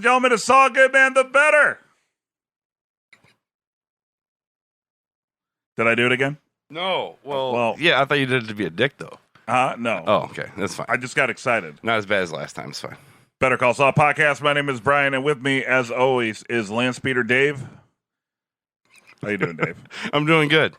and gentlemen, it's Saul Goodman the Better. Did I do it again? No. Well, yeah, I thought you did it to be a dick, though. No. Oh, okay. That's fine. I just got excited. Not as bad as last time. It's fine. Better Call Saul podcast. My name is Brian, and with me, as always, is Landspeeder Dave. How you doing, Dave? I'm doing good.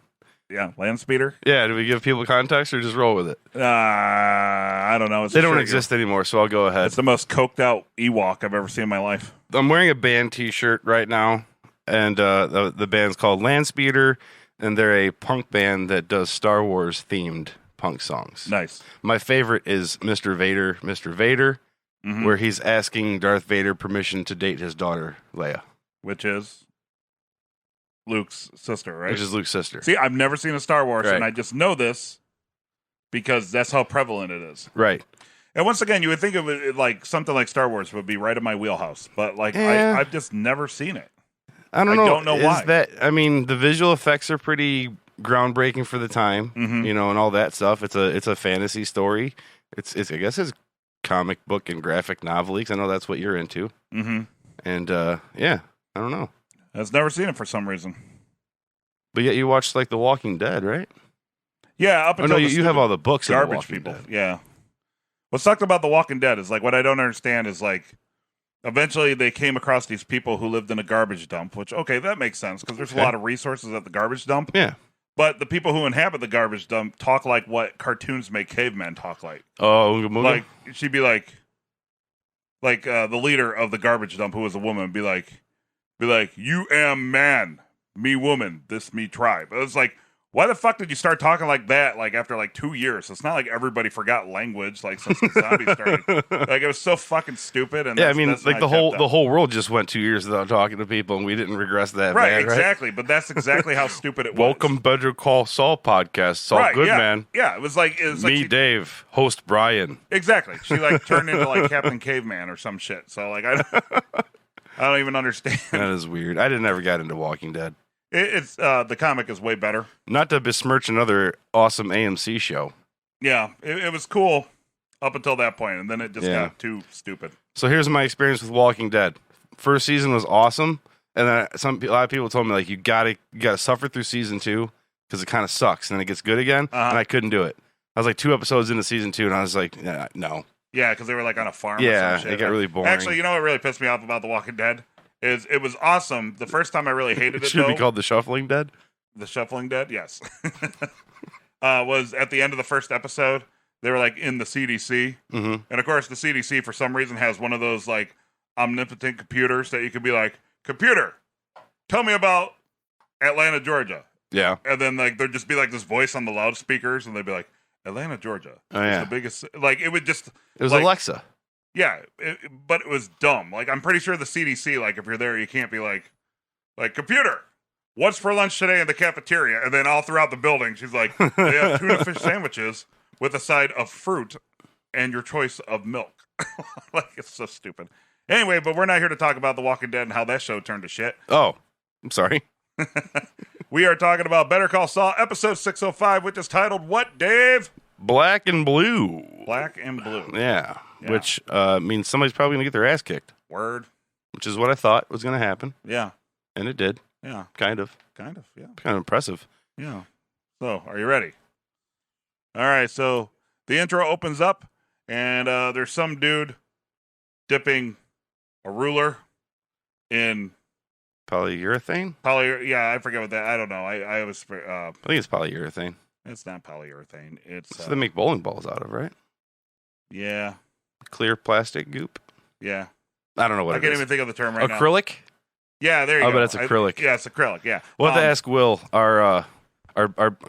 Yeah, Landspeeder? Yeah, do we give people context or just roll with it? I don't know. They don't exist anymore, so I'll go ahead. It's the most coked out Ewok I've ever seen in my life. I'm wearing a band t-shirt right now, and the band's called Landspeeder, and they're a punk band that does Star Wars themed punk songs. Nice. My favorite is Mr. Vader, where he's asking Darth Vader permission to date his daughter, Leia. Which is Luke's sister, right? Which is Luke's sister. See, I've never seen a Star Wars, Right. and I just know this because that's how prevalent it is. Right. And once again, you would think of it like something like Star Wars would be right in my wheelhouse, but like Yeah. I've just never seen it. I don't know. I don't know why. I mean, the visual effects are pretty groundbreaking for the time, and all that stuff. It's a fantasy story. It's I guess it's comic book and graphic novel. I know that's what you're into. Mm-hmm. And yeah, I don't know. I've never seen it for some reason. But yet you watched like The Walking Dead, right? Yeah, up Oh until no, you have all the books. of The garbage Walking people. Dead. Yeah. What sucked about The Walking Dead is like what I don't understand is like eventually they came across these people who lived in a garbage dump, which okay, that makes sense because there's a lot of resources at the garbage dump. Yeah. But the people who inhabit the garbage dump talk like what cartoons make cavemen talk like. Oh, Like she'd be like the leader of the garbage dump, who was a woman, be like, "You am man, me woman, this me tribe." It was like, why the fuck did you start talking like that? Like after like 2 years, it's not like everybody forgot language like since the zombies started. Like it was so fucking stupid. And yeah, I mean, that's like the whole world just went 2 years without talking to people, and we didn't regress that. Right, bad, exactly. But that's exactly how stupid it was. Welcome, Better Call Saul podcast. Saul Right, Goodman. Yeah, it was like Me, Dave, host Brian. Exactly. She like turned into like Captain Caveman or some shit. So like I don't even understand. That is weird. I never got into Walking Dead. It's the comic is way better. Not to besmirch another awesome AMC show. Yeah, it was cool up until that point, and then it just got too stupid. So here's my experience with Walking Dead. First season was awesome, and then a lot of people told me like you gotta suffer through season 2 because it kind of sucks, and then it gets good again. And I couldn't do it. I was like 2 episodes into season 2, and I was like, no. Yeah, because they were like on a farm. Yeah, or some shit. it got really boring. Actually, you know what really pissed me off about The Walking Dead is it was awesome. The first time I really hated it. Should be called The Shuffling Dead. The Shuffling Dead, yes. Was at the end of the first episode. They were like in the CDC, and of course the CDC for some reason has one of those like omnipotent computers that you could be like, "Computer, tell me about Atlanta, Georgia." Yeah, and then like there'd just be like this voice on the loudspeakers, and they'd be like, "Atlanta, Georgia, is the biggest." Like it would just. It was like, Alexa. Yeah, but it was dumb. Like I'm pretty sure the CDC, like if you're there, you can't be like computer. What's for lunch today in the cafeteria? And then all throughout the building, she's like, they have tuna fish sandwiches with a side of fruit and your choice of milk. Like it's so stupid. Anyway, but we're not here to talk about The Walking Dead and how that show turned to shit. Oh, I'm sorry. We are talking about Better Call Saul, episode 605, which is titled what, Dave? Black and Blue. Black and Blue. Yeah. Which means somebody's probably going to get their ass kicked. Word. Which is what I thought was going to happen. Yeah. And it did. Yeah. Kind of, yeah. Kind of impressive. Yeah. So, are you ready? All right, so the intro opens up, and there's some dude dipping a ruler in... Polyurethane? Yeah, I forget what that... I don't know. I was... I think it's polyurethane. It's not polyurethane. It's... That's what they make bowling balls out of, right? Yeah. Clear plastic goop? Yeah. I don't know what I can't even think of the term right now. Acrylic? Yeah, there you go. Oh, but it's acrylic. Yeah, it's acrylic, yeah. We'll have to ask Will, our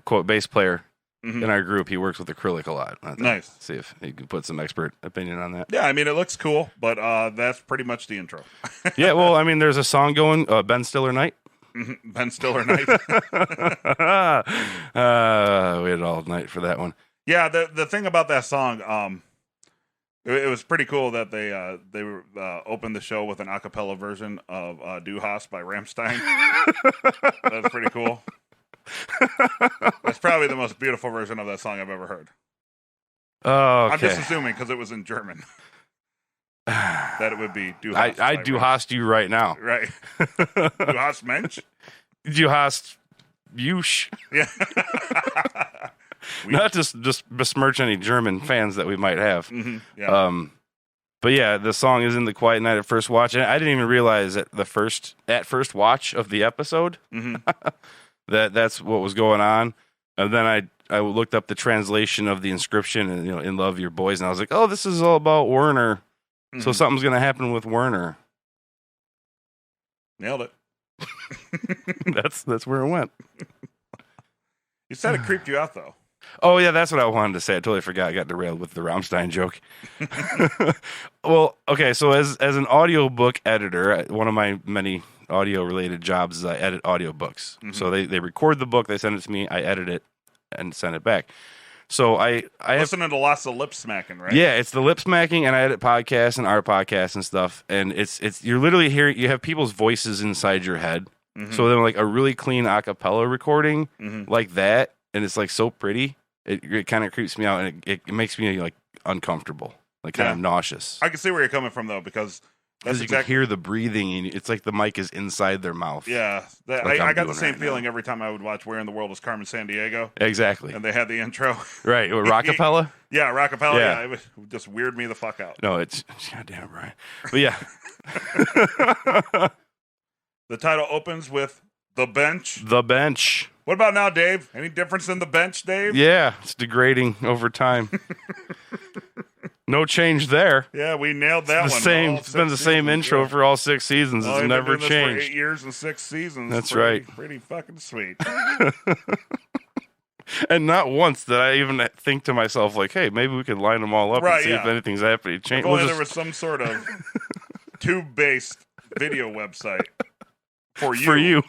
quote bass player in our group. He works with acrylic a lot. Nice. See if he can put some expert opinion on that. Yeah, I mean, it looks cool, but that's pretty much the intro. Yeah, well, I mean, there's a song going, Ben Stiller Night. Ben Stiller Night. We had all night for that one. Yeah, the thing about that song, it was pretty cool that they opened the show with an a cappella version of Du Hast by Rammstein. That's pretty cool. That's probably the most beautiful version of that song I've ever heard. Oh, okay. I'm just assuming because it was in German. that it would be Du I Hast. Du Hast you right now. Right. Du Hast Mensch? Du Hast Busch. Yeah. Not just besmirch any German fans that we might have. Mm-hmm. Yeah. But yeah, the song is in the Quiet Night at First Watch, and I didn't even realize at first watch of the episode that's what was going on. And then I looked up the translation of the inscription, and "In love your boys," and I was like, oh, this is all about Werner. So something's gonna happen with Werner. Nailed it. That's where it went. You said it creeped you out, though. Oh yeah, that's what I wanted to say. I totally forgot. I got derailed with the Rammstein joke. Well, okay, so as an audiobook editor, one of my many audio related jobs is I edit audiobooks. So they record the book, they send it to me, I edit it and send it back. So I listening to lots of lip smacking, right? Yeah, it's the lip smacking, and I edit podcasts and art podcasts and stuff. And it's you're literally hearing, you have people's voices inside your head. So then like a really clean a cappella recording like that, and it's like so pretty. It kind of creeps me out, and it makes me like uncomfortable, like kind of nauseous. I can see where you're coming from though, because that's you can hear the breathing, and it's like the mic is inside their mouth. Yeah, I got the same feeling every time I would watch Where in the World is Carmen Sandiego. Exactly. And they had the intro. Right, rockapella? Yeah, rockapella. Yeah, it would just weird me the fuck out. No, it's goddamn right. But yeah. The title opens with The Bench. The Bench. What about now, Dave? Any difference in The Bench, Dave? Yeah, it's degrading over time. No change there. Yeah, we nailed that one. It's been the same intro for all 6 seasons. It's never changed. For 8 years and 6 seasons. That's right. Pretty fucking sweet. And not once did I even think to myself, like, hey, maybe we could line them all up and see if anything's happening. If only there was some sort of tube-based video website for you.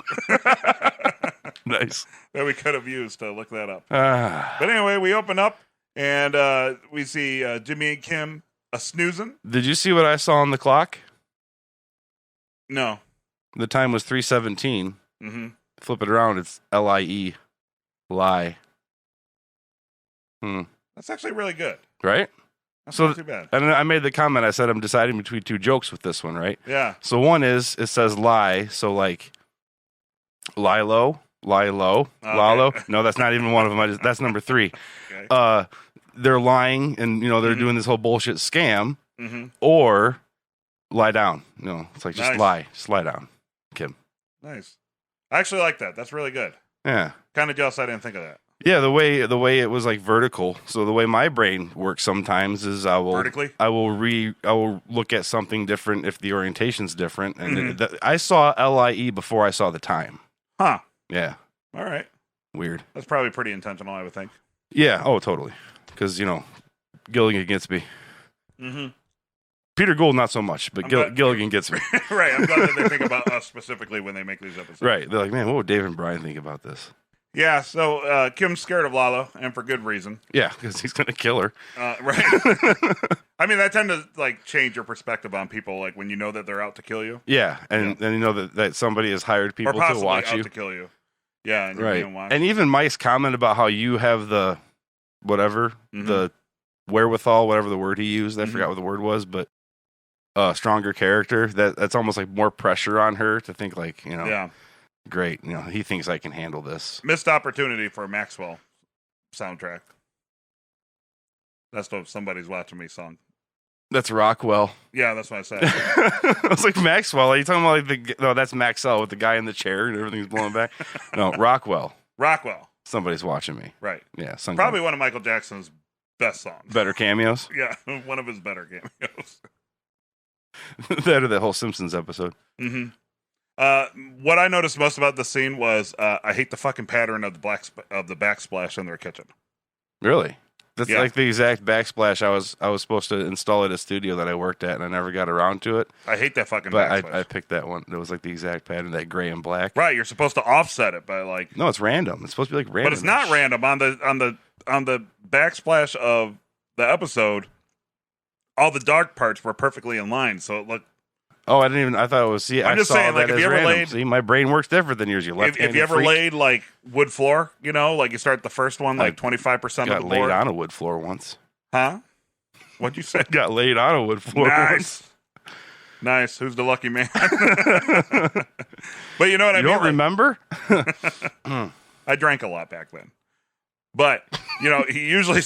Nice. That we could have used to look that up. But anyway, we open up, and we see Jimmy and Kim snoozing. Did you see what I saw on the clock? No. The time was 3:17. Flip it around, it's LIE. Lie. That's actually really good. Right? That's not too bad. And I made the comment, I said I'm deciding between two jokes with this one, right? Yeah. So one is, it says lie, so like, lie low, Lalo. No, that's not even one of them. That's number 3. Okay. They're lying, and they're doing this whole bullshit scam, or lie down. It's like just lie down, Kim. Nice. I actually like that. That's really good. Yeah. Kind of jealous I didn't think of that. Yeah, the way it was like vertical. So the way my brain works sometimes is I will look at something different if the orientation's different, and I saw LIE before I saw the time. Huh. Yeah. All right. Weird. That's probably pretty intentional, I would think. Yeah. Oh, totally. Because Gilligan gets me. Peter Gould not so much, but Gilligan gets me. Right. I'm glad that they think about us specifically when they make these episodes. Right. They're like, man, what would Dave and Brian think about this? Yeah. So Kim's scared of Lalo, and for good reason. Yeah, because he's gonna kill her. Right. I mean, that tend to like change your perspective on people, like when you know that they're out to kill you. Yeah, and then you know that somebody has hired people to watch you to kill you. Yeah, and right. And even Mike's comment about how you have the whatever the wherewithal, whatever the word he used. I forgot what the word was, but stronger character. That's almost like more pressure on her to think like Yeah. Great. He thinks I can handle this. Missed opportunity for a Maxwell soundtrack. That's what Somebody's Watching Me song. That's Rockwell. Yeah, that's what I said. I was like, Maxwell. Are you talking about like no, that's Maxwell with the guy in the chair and everything's blowing back? No, Rockwell. Somebody's Watching Me. Right. Yeah. Probably one of Michael Jackson's best songs. Better cameos? Yeah, one of his better cameos. That or that whole Simpsons episode. What I noticed most about the scene was I hate the fucking pattern of the backsplash in their kitchen. Really? That's like the exact backsplash I was supposed to install at a studio that I worked at, and I never got around to it. I hate that fucking backsplash. But I picked that one. It was like the exact pattern, that gray and black. Right, you're supposed to offset it by like. No, it's random. It's supposed to be like random. But it's not random on the backsplash of the episode. All the dark parts were perfectly in line, so it looked. Oh, I thought it was. See, I'm just saying, like, if you ever laid, see, my brain works different than yours. You if you ever laid like wood floor, like you start the first one like 25% of the board. Got laid on a wood floor once. Huh? What'd you say? Got laid on a wood floor. Nice. Who's the lucky man? But you know what I mean? You don't remember? I drank a lot back then. But, he usually,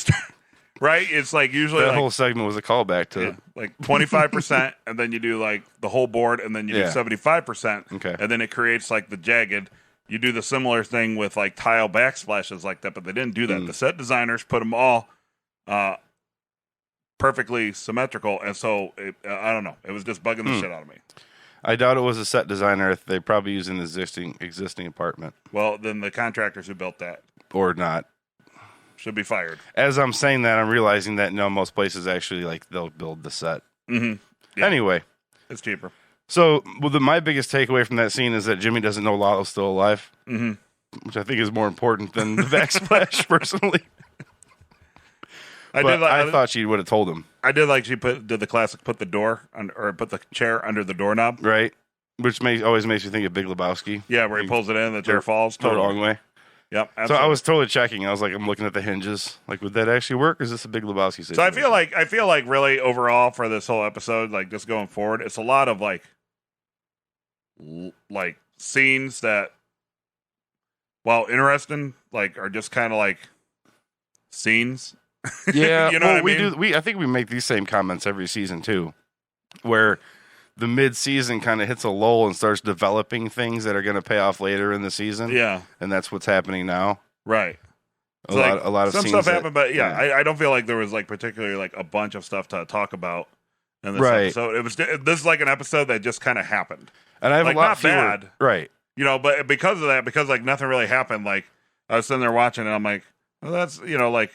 right? It's like usually that whole segment was a callback to like 25%, and then you do like the whole board, and then you do 75%. Okay. And then it creates like the jagged. You do the similar thing with like tile backsplashes like that, but they didn't do that. The set designers put them all perfectly symmetrical, and so I don't know. It was just bugging the shit out of me. I doubt it was a set designer. They probably used an existing apartment. Well, then the contractors who built that or not should be fired. As I'm saying that, I'm realizing that most places actually like they'll build the set. Mm-hmm. Yeah. Anyway, it's cheaper. So, my biggest takeaway from that scene is that Jimmy doesn't know Lalo's still alive, which I think is more important than the backsplash, personally. I thought she would have told him. I did like she did the classic put the chair under the doorknob. Right. Which always makes you think of Big Lebowski. Yeah, where he pulls it in, the chair falls. The wrong way. Yep. Absolutely. So I was totally checking. I was like, I'm looking at the hinges. Like, would that actually work? Or is this a Big Lebowski situation? So I feel like really overall for this whole episode, like just going forward, it's a lot of like scenes that, while interesting, like are just kind of like scenes. Yeah, you know what I mean? I think we make these same comments every season too, where the mid-season kind of hits a lull and starts developing things that are going to pay off later in the season. Yeah, and that's what's happening now. Right. A lot of some scenes stuff happened, but I don't feel like there was like particularly like a bunch of stuff to talk about in this episode. This is like an episode that just kind of happened. And I have like, a lot not fewer, bad, right? But because of that, because like nothing really happened, like I was sitting there watching, and I'm like, well, that's like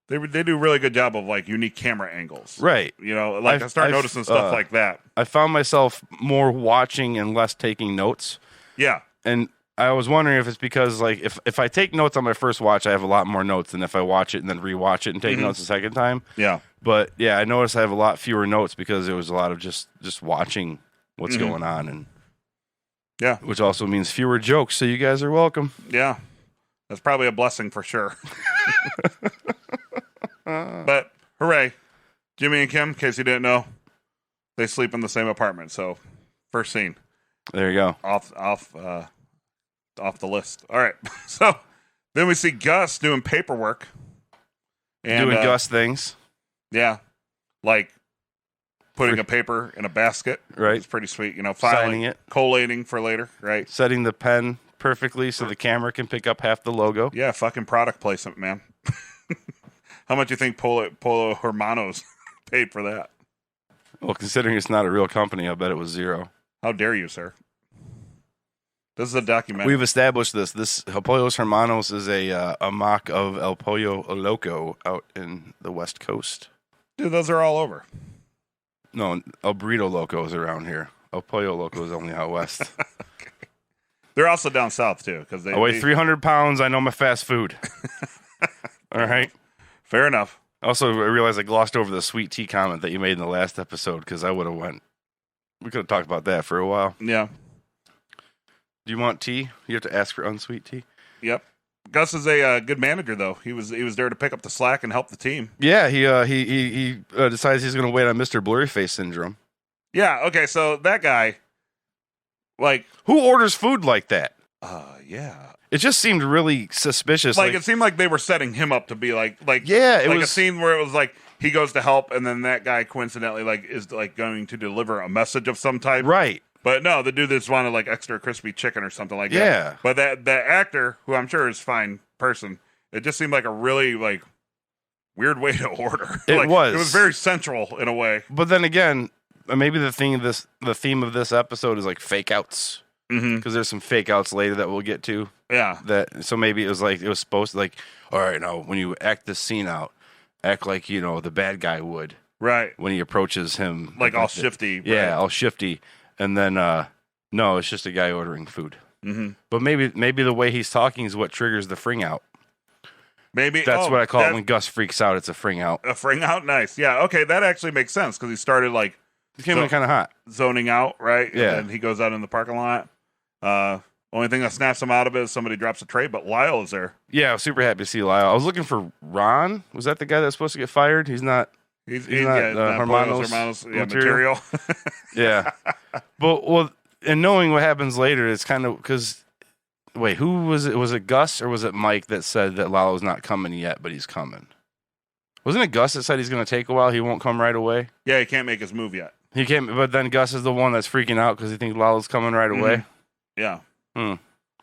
they do a really good job of like unique camera angles, right? I start noticing stuff like that. I found myself more watching and less taking notes. Yeah, and I was wondering if it's because like if I take notes on my first watch, I have a lot more notes than if I watch it and then rewatch it and take notes a second time. Yeah, but yeah, I noticed I have a lot fewer notes because it was a lot of just watching what's going on, and which also means fewer jokes. So you guys are welcome. Yeah, that's probably a blessing for sure. But hooray, Jimmy and Kim, in case you didn't know, they sleep in the same apartment. So first scene. There you go. Off the list. All right. So then we see Gus doing paperwork. And, doing Gus things. Yeah. Like putting a paper in a basket. Right. It's pretty sweet. Filing signing it. Collating for later. Right. Setting the pen perfectly so the camera can pick up half the logo. Yeah. Fucking product placement, man. How much do you think Polo Hermanos paid for that? Well, considering it's not a real company, I bet it was zero. How dare you, sir? This is a documentary. We've established this. This Pollos Hermanos is a mock of El Pollo Loco out in the West Coast. Dude, those are all over. No, El Burrito Loco is around here. El Pollo Loco is only out west. Okay. They're also down south, too. I weigh 300 pounds. I know my fast food. All right. Fair enough. Also, I realized I glossed over the sweet tea comment that you made in the last episode because I would have went. We could have talked about that for a while. Yeah. Do you want tea? You have to ask for unsweet tea. Yep. Gus is a good manager, though. He was there to pick up the slack and help the team. Yeah, he decides he's going to wait on Mr. Blurry Face Syndrome. Yeah. Okay. So that guy, like, who orders food like that? Yeah. It just seemed really suspicious. Like it seemed like they were setting him up to be like yeah, it was a scene where it was like he goes to help, and then that guy coincidentally is going to deliver a message of some type, right? But no, the dude just wanted like extra crispy chicken or something like that. Yeah. But that actor, who I'm sure is a fine person, it just seemed like a really like weird way to order. It was very sensual in a way. But then again, maybe the theme of this episode is like fake outs. Because there's some fake outs later that we'll get to. Yeah. So maybe it was supposed to like, all right, now when you act this scene out, act like the bad guy would. Right. When he approaches him, like all shifty. Yeah, all shifty, and then no, it's just a guy ordering food. But maybe the way he's talking is what triggers the fring out. Maybe that's what I call it when Gus freaks out. It's a fring out. A fring out, nice. Yeah. Okay, that actually makes sense because he started like he came in kind of hot, zoning out, right? Yeah. And he goes out in the parking lot. Only thing that snaps him out of it is somebody drops a tray, but Lyle is there. Yeah, I was super happy to see Lyle. I was looking for Ron. Was that the guy that's supposed to get fired? He's not. He's not, Hermanos material. Yeah. But, and knowing what happens later, it's kind of, because, wait, who was it? Was it Gus or was it Mike that said that Lalo's not coming yet, but he's coming? Wasn't it Gus that said he's going to take a while? He won't come right away? Yeah, he can't make his move yet. He can't, but then Gus is the one that's freaking out because he thinks Lalo's coming right away. Yeah.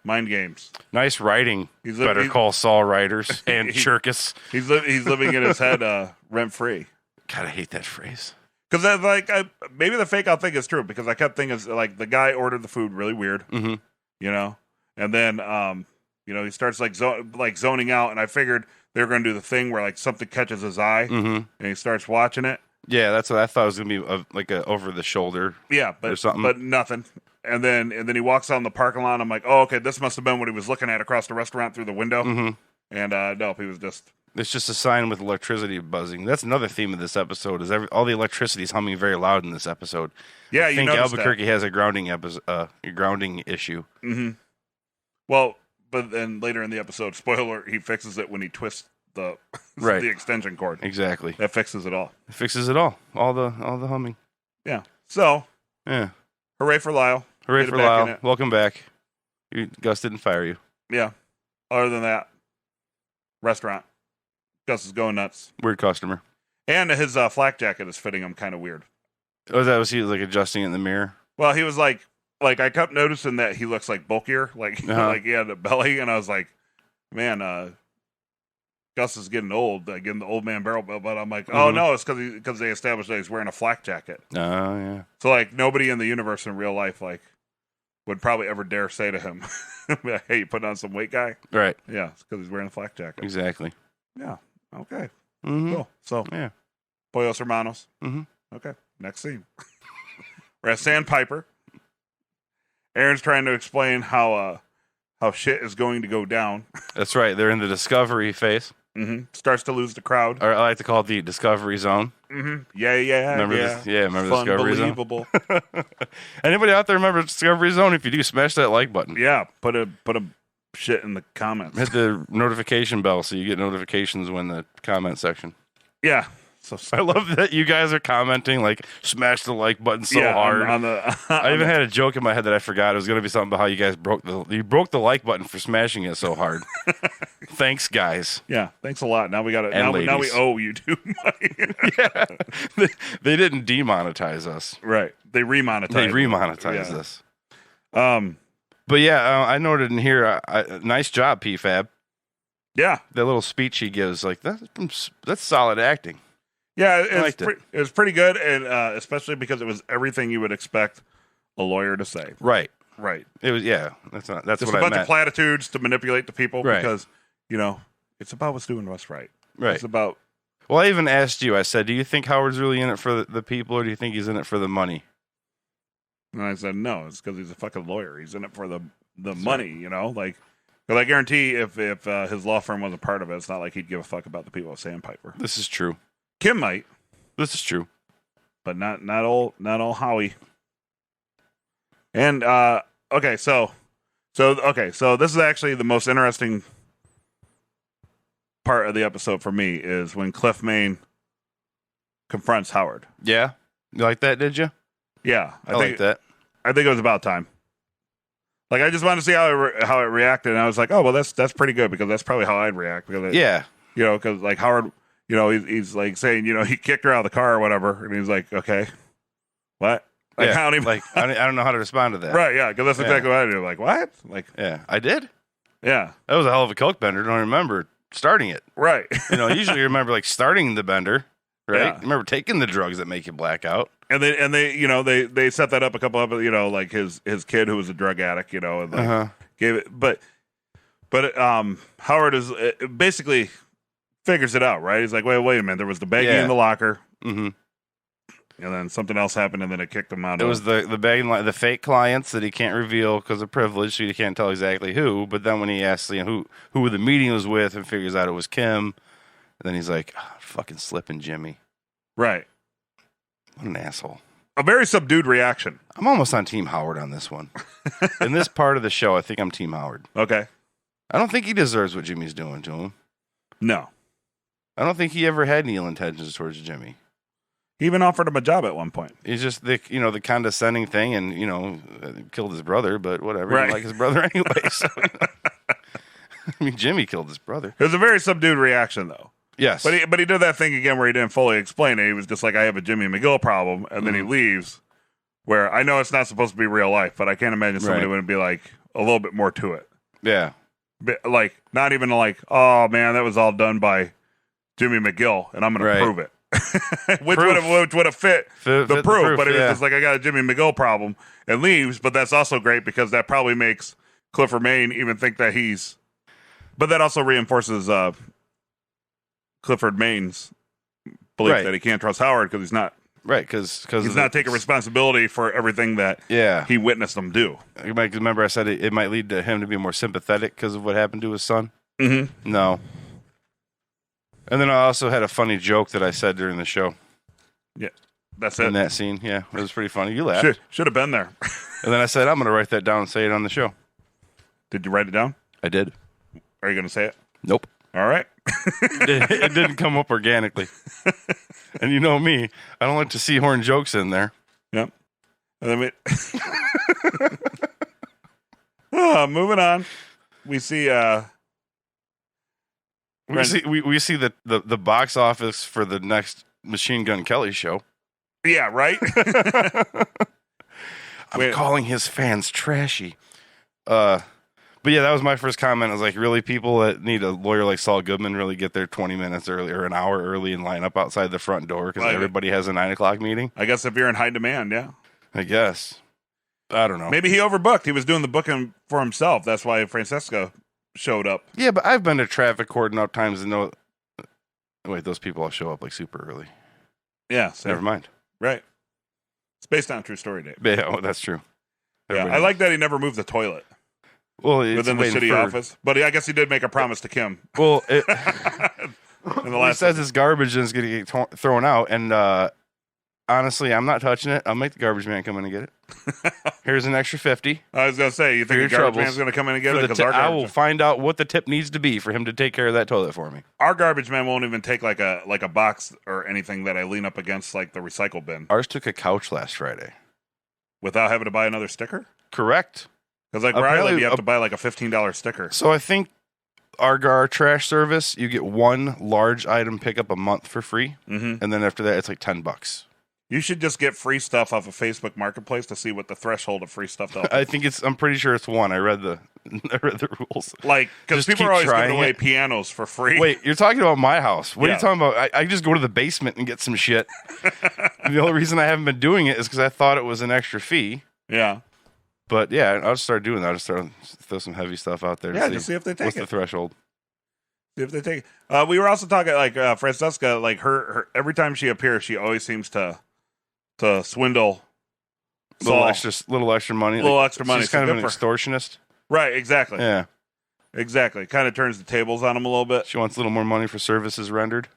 Mind games. Nice writing. Better call Saul writers and Chirkus. He's living in his head rent free. God, I hate that phrase. Because maybe the fake out thing is true, because I kept thinking like the guy ordered the food really weird, you know, and then you know, he starts like zoning out, and I figured they were going to do the thing where like something catches his eye, and he starts watching it. Yeah, that's what I thought it was going to be, like a over the shoulder. Yeah, but or something. But nothing. And then he walks out in the parking lot. I'm like, oh, okay, this must have been what he was looking at across the restaurant through the window. And nope, he was just. It's just a sign with electricity buzzing. That's another theme of this episode. Is all the electricity is humming very loud in this episode. Yeah, I think Albuquerque has a grounding issue. Well, but then later in the episode, spoiler, he fixes it when he twists the the extension cord. Exactly. That fixes it all. It fixes it all. All the humming. Yeah. So. Yeah. Hooray for Lyle. Hooray for Lyle. Welcome back. Gus didn't fire you. Yeah. Other than that, restaurant. Gus is going nuts. Weird customer. And his flak jacket is fitting him kind of weird. Oh, was he like adjusting it in the mirror? Well, he was like I kept noticing that he looks like bulkier, like like he had a belly, and I was like, man, Gus is getting old, getting the old man barrel. But I'm like, oh no, it's because they established that he's wearing a flak jacket. Oh yeah. So like nobody in the universe in real life like would probably ever dare say to him, "Hey, you putting on some weight, guy?" Right. Yeah, it's because he's wearing a flak jacket. Exactly. Yeah. Okay. Cool. So yeah, Pollos Hermanos. Okay. Next scene. We're at Sandpiper. Aaron's trying to explain how shit is going to go down. That's right. They're in the discovery phase. Starts to lose the crowd. Or I like to call it the discovery zone. Yeah. Remember this? Yeah, remember the discovery zone? Unbelievable. Anybody out there remember discovery zone? If you do, smash that like button. Yeah, put a shit in the comments. Hit the notification bell so you get notifications when the comment section. Yeah. So I love that you guys are commenting, like, smash the like button so hard. I even had a joke in my head that I forgot. It was going to be something about how you guys broke the like button for smashing it so hard. Thanks, guys. Yeah, thanks a lot. Now we got it. Now we owe YouTube money. Yeah. They didn't demonetize us. Right. They remonetized us. But yeah, I noted in here, nice job, PFAB. Yeah. That little speech he gives, like, that's solid acting. Yeah, it was pretty good, and especially because it was everything you would expect a lawyer to say. Right. It was, yeah. That's just what I meant. Just a bunch of platitudes to manipulate the people, because it's about what's doing what's right. Right. It's about. Well, I even asked you. I said, "Do you think Howard's really in it for the people, or do you think he's in it for the money?" And I said, "No, it's because he's a fucking lawyer. He's in it for the money, like." But I guarantee, if his law firm wasn't part of it, it's not like he'd give a fuck about the people at Sandpiper. This is true. Kim might. This is true, but not old Howie. And okay, so this is actually the most interesting part of the episode for me is when Cliff Main confronts Howard. Yeah, you like that? Did you? Yeah, I like that. I think it was about time. Like, I just wanted to see how it reacted, and I was like, oh well, that's pretty good, because that's probably how I'd react. Because because like Howard. He's like saying, he kicked her out of the car or whatever, and he's like, okay, what? Like, I don't know how to respond to that. Right? Yeah, because that's exactly what I do. Like, what? Like, yeah, I did. Yeah, that was a hell of a coke bender. Don't remember starting it. Right. Usually you remember like starting the bender. Right. Yeah. You remember taking the drugs that make you black out. And they set that up a couple of like his kid who was a drug addict, and like gave it, but Howard is basically. Figures it out, right? He's like, wait a minute. There was the baggie in the locker, and then something else happened, and then it kicked him out. It was the baggie, the fake clients that he can't reveal because of privilege, so you can't tell exactly who. But then when he asks, who the meeting was with, and figures out it was Kim, and then he's like, fucking slipping Jimmy. Right. What an asshole. A very subdued reaction. I'm almost on Team Howard on this one. In this part of the show, I think I'm Team Howard. Okay. I don't think he deserves what Jimmy's doing to him. No. I don't think he ever had any ill intentions towards Jimmy. He even offered him a job at one point. He's just the condescending thing, and killed his brother, but whatever. He Right. didn't like his brother anyway. So, I mean, Jimmy killed his brother. It was a very subdued reaction, though. Yes, But he did that thing again where he didn't fully explain it. He was just like, I have a Jimmy McGill problem, and then he leaves. Where I know it's not supposed to be real life, but I can't imagine somebody wouldn't be like a little bit more to it. Yeah. Like, not even like, oh man, that was all done by Jimmy McGill, and I'm going to prove it. which would have fit the proof, but it was just like, I got a Jimmy McGill problem, and leaves. But that's also great because that probably makes Clifford Maine even think that he's. But that also reinforces Clifford Maine's belief that he can't trust Howard because he's not. Right, because he's not taking responsibility for everything that he witnessed them do. You might remember I said it might lead to him to be more sympathetic because of what happened to his son. Mm-hmm. No. And then I also had a funny joke that I said during the show. Yeah, that's it. In that scene, yeah, it was pretty funny. You laughed. Should have been there. And then I said, I'm going to write that down and say it on the show. Did you write it down? I did. Are you going to say it? Nope. All right. It didn't come up organically. And you know me, I don't like to see horn jokes in there. Yep. And then moving on, we see we see the box office for the next Machine Gun Kelly show. Yeah, right. I'm calling his fans trashy. But yeah, that was my first comment. I was like, really, people that need a lawyer like Saul Goodman really get there 20 minutes early or an hour early and line up outside the front door because everybody has a 9:00 meeting? I guess if you're in high demand, yeah. I guess. I don't know. Maybe he overbooked. He was doing the booking for himself. That's why Francesca showed up. Yeah, but I've been to traffic court enough times to know. Wait, those people all show up like super early. Yeah. So, never mind. Right. It's based on a true story, Dave. Yeah, that's true. Everybody knows. I like that he never moved the toilet. Well, within the city office, but I guess he did make a promise to Kim. Well, in the last he says it's garbage and it's going to get thrown out. And honestly, I'm not touching it. I'll make the garbage man come in and get it. Here's an extra 50. I was going to say, you think the garbage man's going to come in and get it? Because I will find out what the tip needs to be for him to take care of that toilet for me. Our garbage man won't even take like a box or anything that I lean up against, like the recycle bin. Ours took a couch last Friday without having to buy another sticker. Correct. Because like where I live, you have to buy like a $15 sticker. So I think our trash service, you get one large item pickup a month for free, and then after that, it's like $10. You should just get free stuff off of Facebook Marketplace to see what the threshold of free stuff is. I think I'm pretty sure it's one. I read the rules. Like, because people are always giving away pianos for free. Wait, you're talking about my house. What are you talking about? I just go to the basement and get some shit. The only reason I haven't been doing it is because I thought it was an extra fee. Yeah. But yeah, I'll just start doing that. I'll just start throw some heavy stuff out there. Yeah, just see if they take what's the threshold. See if they take it. We were also talking like Francesca, like her every time she appears, she always seems to swindle. Little extra money. She's kind of an extortionist. Right. Exactly. Yeah. Exactly. Kind of turns the tables on him a little bit. She wants a little more money for services rendered.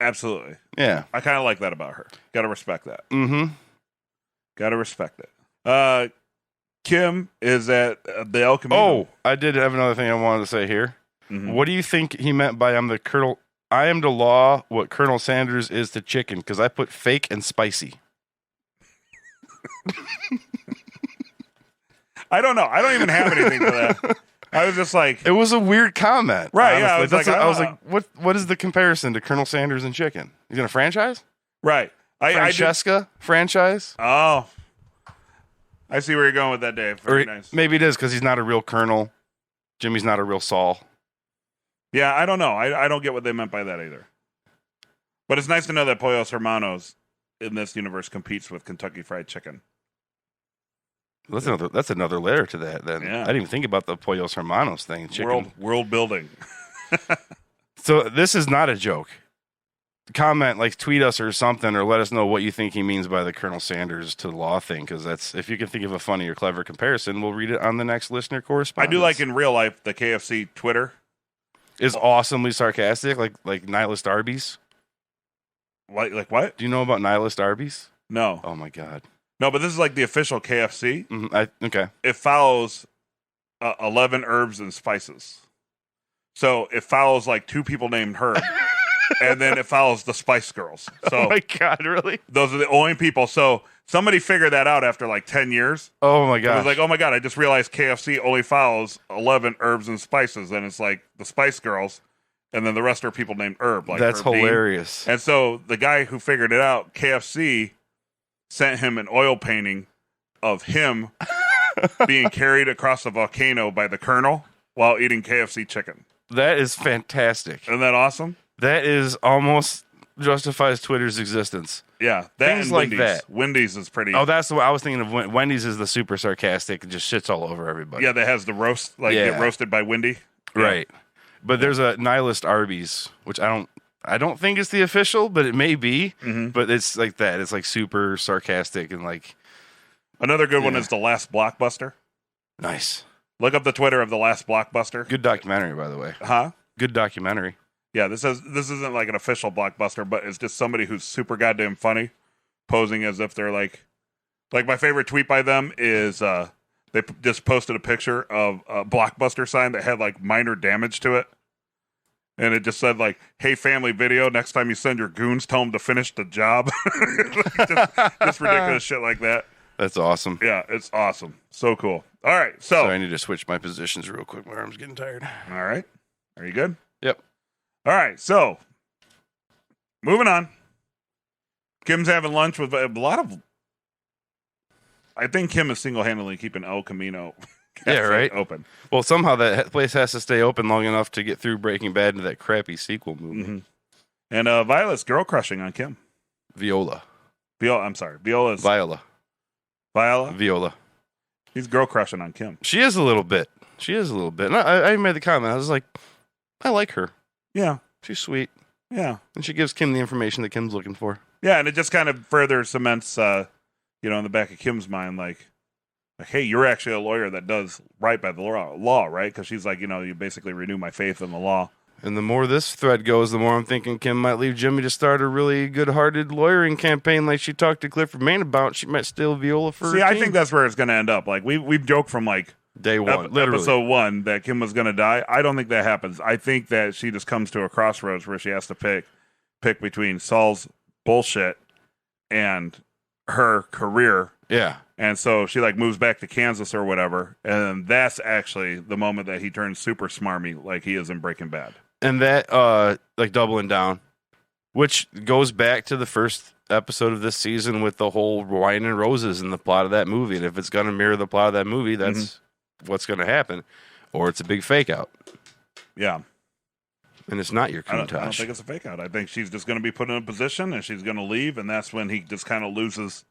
Absolutely. Yeah. I kind of like that about her. Got to respect that. Mm-hmm. Got to respect it. Kim is at the El Camino. Oh, I did have another thing I wanted to say here. Mm-hmm. What do you think he meant by I am to law what Colonel Sanders is to chicken, because I put fake and spicy. I don't know. I don't even have anything for that. I was just like... It was a weird comment. Right, honestly. Yeah. I was like, what is the comparison to Colonel Sanders and chicken? He's going to franchise? Right. Francesca franchise? Oh. I see where you're going with that, Dave. Very nice. Maybe it is because he's not a real colonel. Jimmy's not a real Saul. Yeah, I don't know. I don't get what they meant by that either. But it's nice to know that Pollos Hermanos in this universe competes with Kentucky Fried Chicken. That's another layer to that. Then I didn't even think about the Pollos Hermanos thing. Chicken. World building. So this is not a joke. Comment, like tweet us or something, or let us know what you think he means by the Colonel Sanders to law thing, because that's, if you can think of a funny or clever comparison, we'll read it on the next listener correspondence. I do like in real life the KFC Twitter is awesomely sarcastic, like Nihilist Arby's. Like what? Do you know about Nihilist Arby's? No. Oh my god. No, but this is like the official KFC. Mm-hmm. Okay. It follows 11 herbs and spices. So it follows like two people named Herb. and then it follows the Spice Girls. So Oh my God, really? those are the only people. So somebody figured that out after like 10 years. Oh my It God. was like, oh my God, I just realized KFC only follows 11 herbs and spices. And it's like the Spice Girls, and then the rest are people named Herb. Like That's Herb Dean. hilarious. And so the guy who figured it out, KFC, sent him an oil painting of him being carried across a volcano by the Colonel while eating KFC chicken. That is fantastic. Isn't that awesome? That is almost justifies Twitter's existence. Yeah, that Things and like Wendy's. that. Wendy's is pretty. Oh, that's what I was thinking of. Wendy's is the super sarcastic and just shits all over everybody. Yeah, that has the roast, like Yeah. get roasted by Wendy. Yeah. Right. But there's a nihilist Arby's, which I don't think it's the official, but it may be. Mm-hmm. But it's like that. It's like super sarcastic and like Another good one is The Last Blockbuster. nice. Look up the Twitter of The Last Blockbuster. Good documentary, by the way. Huh? Good documentary. Yeah, this isn't like an official Blockbuster, but it's just somebody who's super goddamn funny, posing as if they're like my favorite tweet by them is just posted a picture of a Blockbuster sign that had like minor damage to it. And it just said like, "Hey, family video. Next time you send your goons, tell them to finish the job." just ridiculous shit like that. That's awesome. Yeah, it's awesome. So cool. All right, so I need to switch my positions real quick. My arm's getting tired. all right, are you good? Yep. All right, so moving on. Kim's having lunch with a lot of. I think Kim is single-handedly keeping El Camino Yeah, right. open. Well, somehow that place has to stay open long enough to get through Breaking Bad into that crappy sequel movie. Mm-hmm. And Violet's girl crushing on Kim. Viola. I'm sorry, Viola's Viola. Viola. Viola. He's girl crushing on Kim. She is a little bit. And I made the comment. I was like, I like her. Yeah, She's sweet. yeah, And she gives Kim the information that Kim's looking for. yeah. And it just kind of further cements, in the back of Kim's mind, like, hey, you're actually a lawyer that does right by the law, right? Because she's like, you basically renew my faith in the law. And the more this thread goes, the more I'm thinking Kim might leave Jimmy to start a really good-hearted lawyering campaign like she talked to Clifford Maine about. She might steal Viola for See, her I team. think that's where it's going to end up. Like, we've joked from, like, Day one, literally. episode 1 that Kim was going to die. I don't think that happens. I think that she just comes to a crossroads where she has to pick between Saul's bullshit and her career. Yeah. And so she like moves back to Kansas or whatever. And that's actually the moment that he turns super smarmy like he is in Breaking Bad. And that, like, doubling down, which goes back to the first episode of this season with the whole wine and roses and the plot of that movie. And if it's going to mirror the plot of that movie, that's what's going to happen. Or it's a big fake out. Yeah. And it's not your I don't Countach. think it's a fake out. I think she's just going to be put in a position and she's going to leave. And that's when he just kind of loses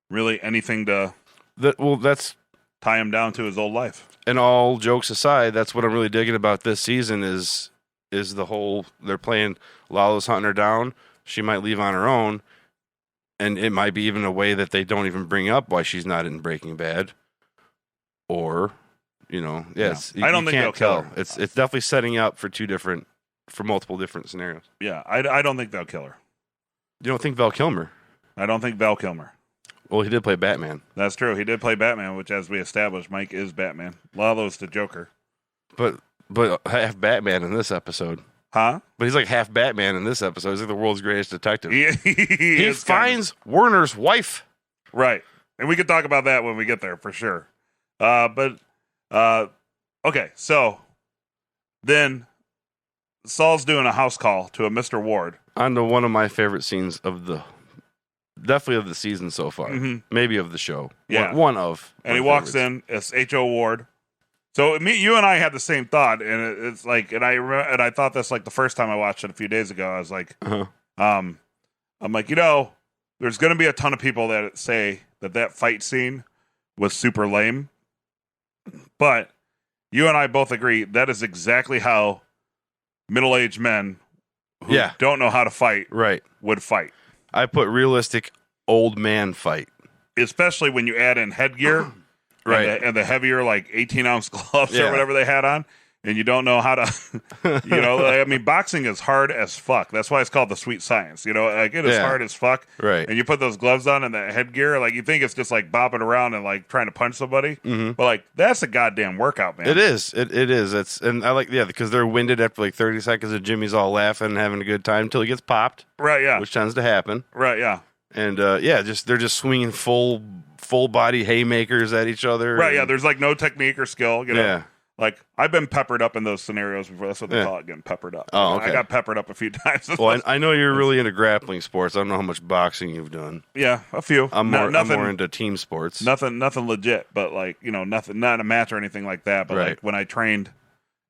really anything to That's... tie him down to his old life. And all jokes aside, that's what I'm really digging about this season is the whole they're playing Lalo's hunting her down. She might leave on her own, and it might be even a way that they don't even bring up why she's not in Breaking Bad. Or, yes, I don't think they'll kill her. It's definitely setting up for multiple different scenarios. Yeah, I don't think they'll kill her. You don't think Val Kilmer? I don't think Val Kilmer. Well, he did play Batman, That's true. He did play Batman, which, as we established, Mike is Batman. Lalo's the Joker. but half Batman in this episode. Huh? But he's like half Batman in this episode. He's like the world's greatest detective. He is finds Werner's wife. Right. And we could talk about that when we get there for sure. Okay, so then Saul's doing a house call to a Mr. Ward. On to one of my favorite scenes definitely of the season so far. Mm-hmm. Maybe of the show. Yeah. One of. And he my walks favorites. in, it's H.O. Ward. So you and I had the same thought, and it's like, and I thought this like the first time I watched it a few days ago. I was like, Uh-huh. I'm like, there's going to be a ton of people that say that fight scene was super lame, but you and I both agree that is exactly how middle-aged men who don't know how to fight would fight. I put realistic old man fight. Especially when you add in headgear Right. and the heavier, like 18-ounce gloves or whatever they had on. and you don't know how to, I mean, boxing is hard as fuck. That's why it's called the sweet science. Like it is hard as fuck. Right. And you put those gloves on and that headgear, like you think it's just like bopping around and like trying to punch somebody, but like that's a goddamn workout, man. It is. It is. And I like because they're winded after like 30 seconds, and Jimmy's all laughing and having a good time until he gets popped. Right. Yeah. Which tends to happen. Right. Yeah. And they're just swinging full body haymakers at each other. Right. Yeah. There's like no technique or skill. Yeah. Like I've been peppered up in those scenarios before. That's what they call it, getting peppered up. Oh, okay. I got peppered up a few times. Well, I know you're really into grappling sports. I don't know how much boxing you've done. Yeah, a few. I'm more into team sports. Nothing legit, but like nothing, not a match or anything like that. But like when I trained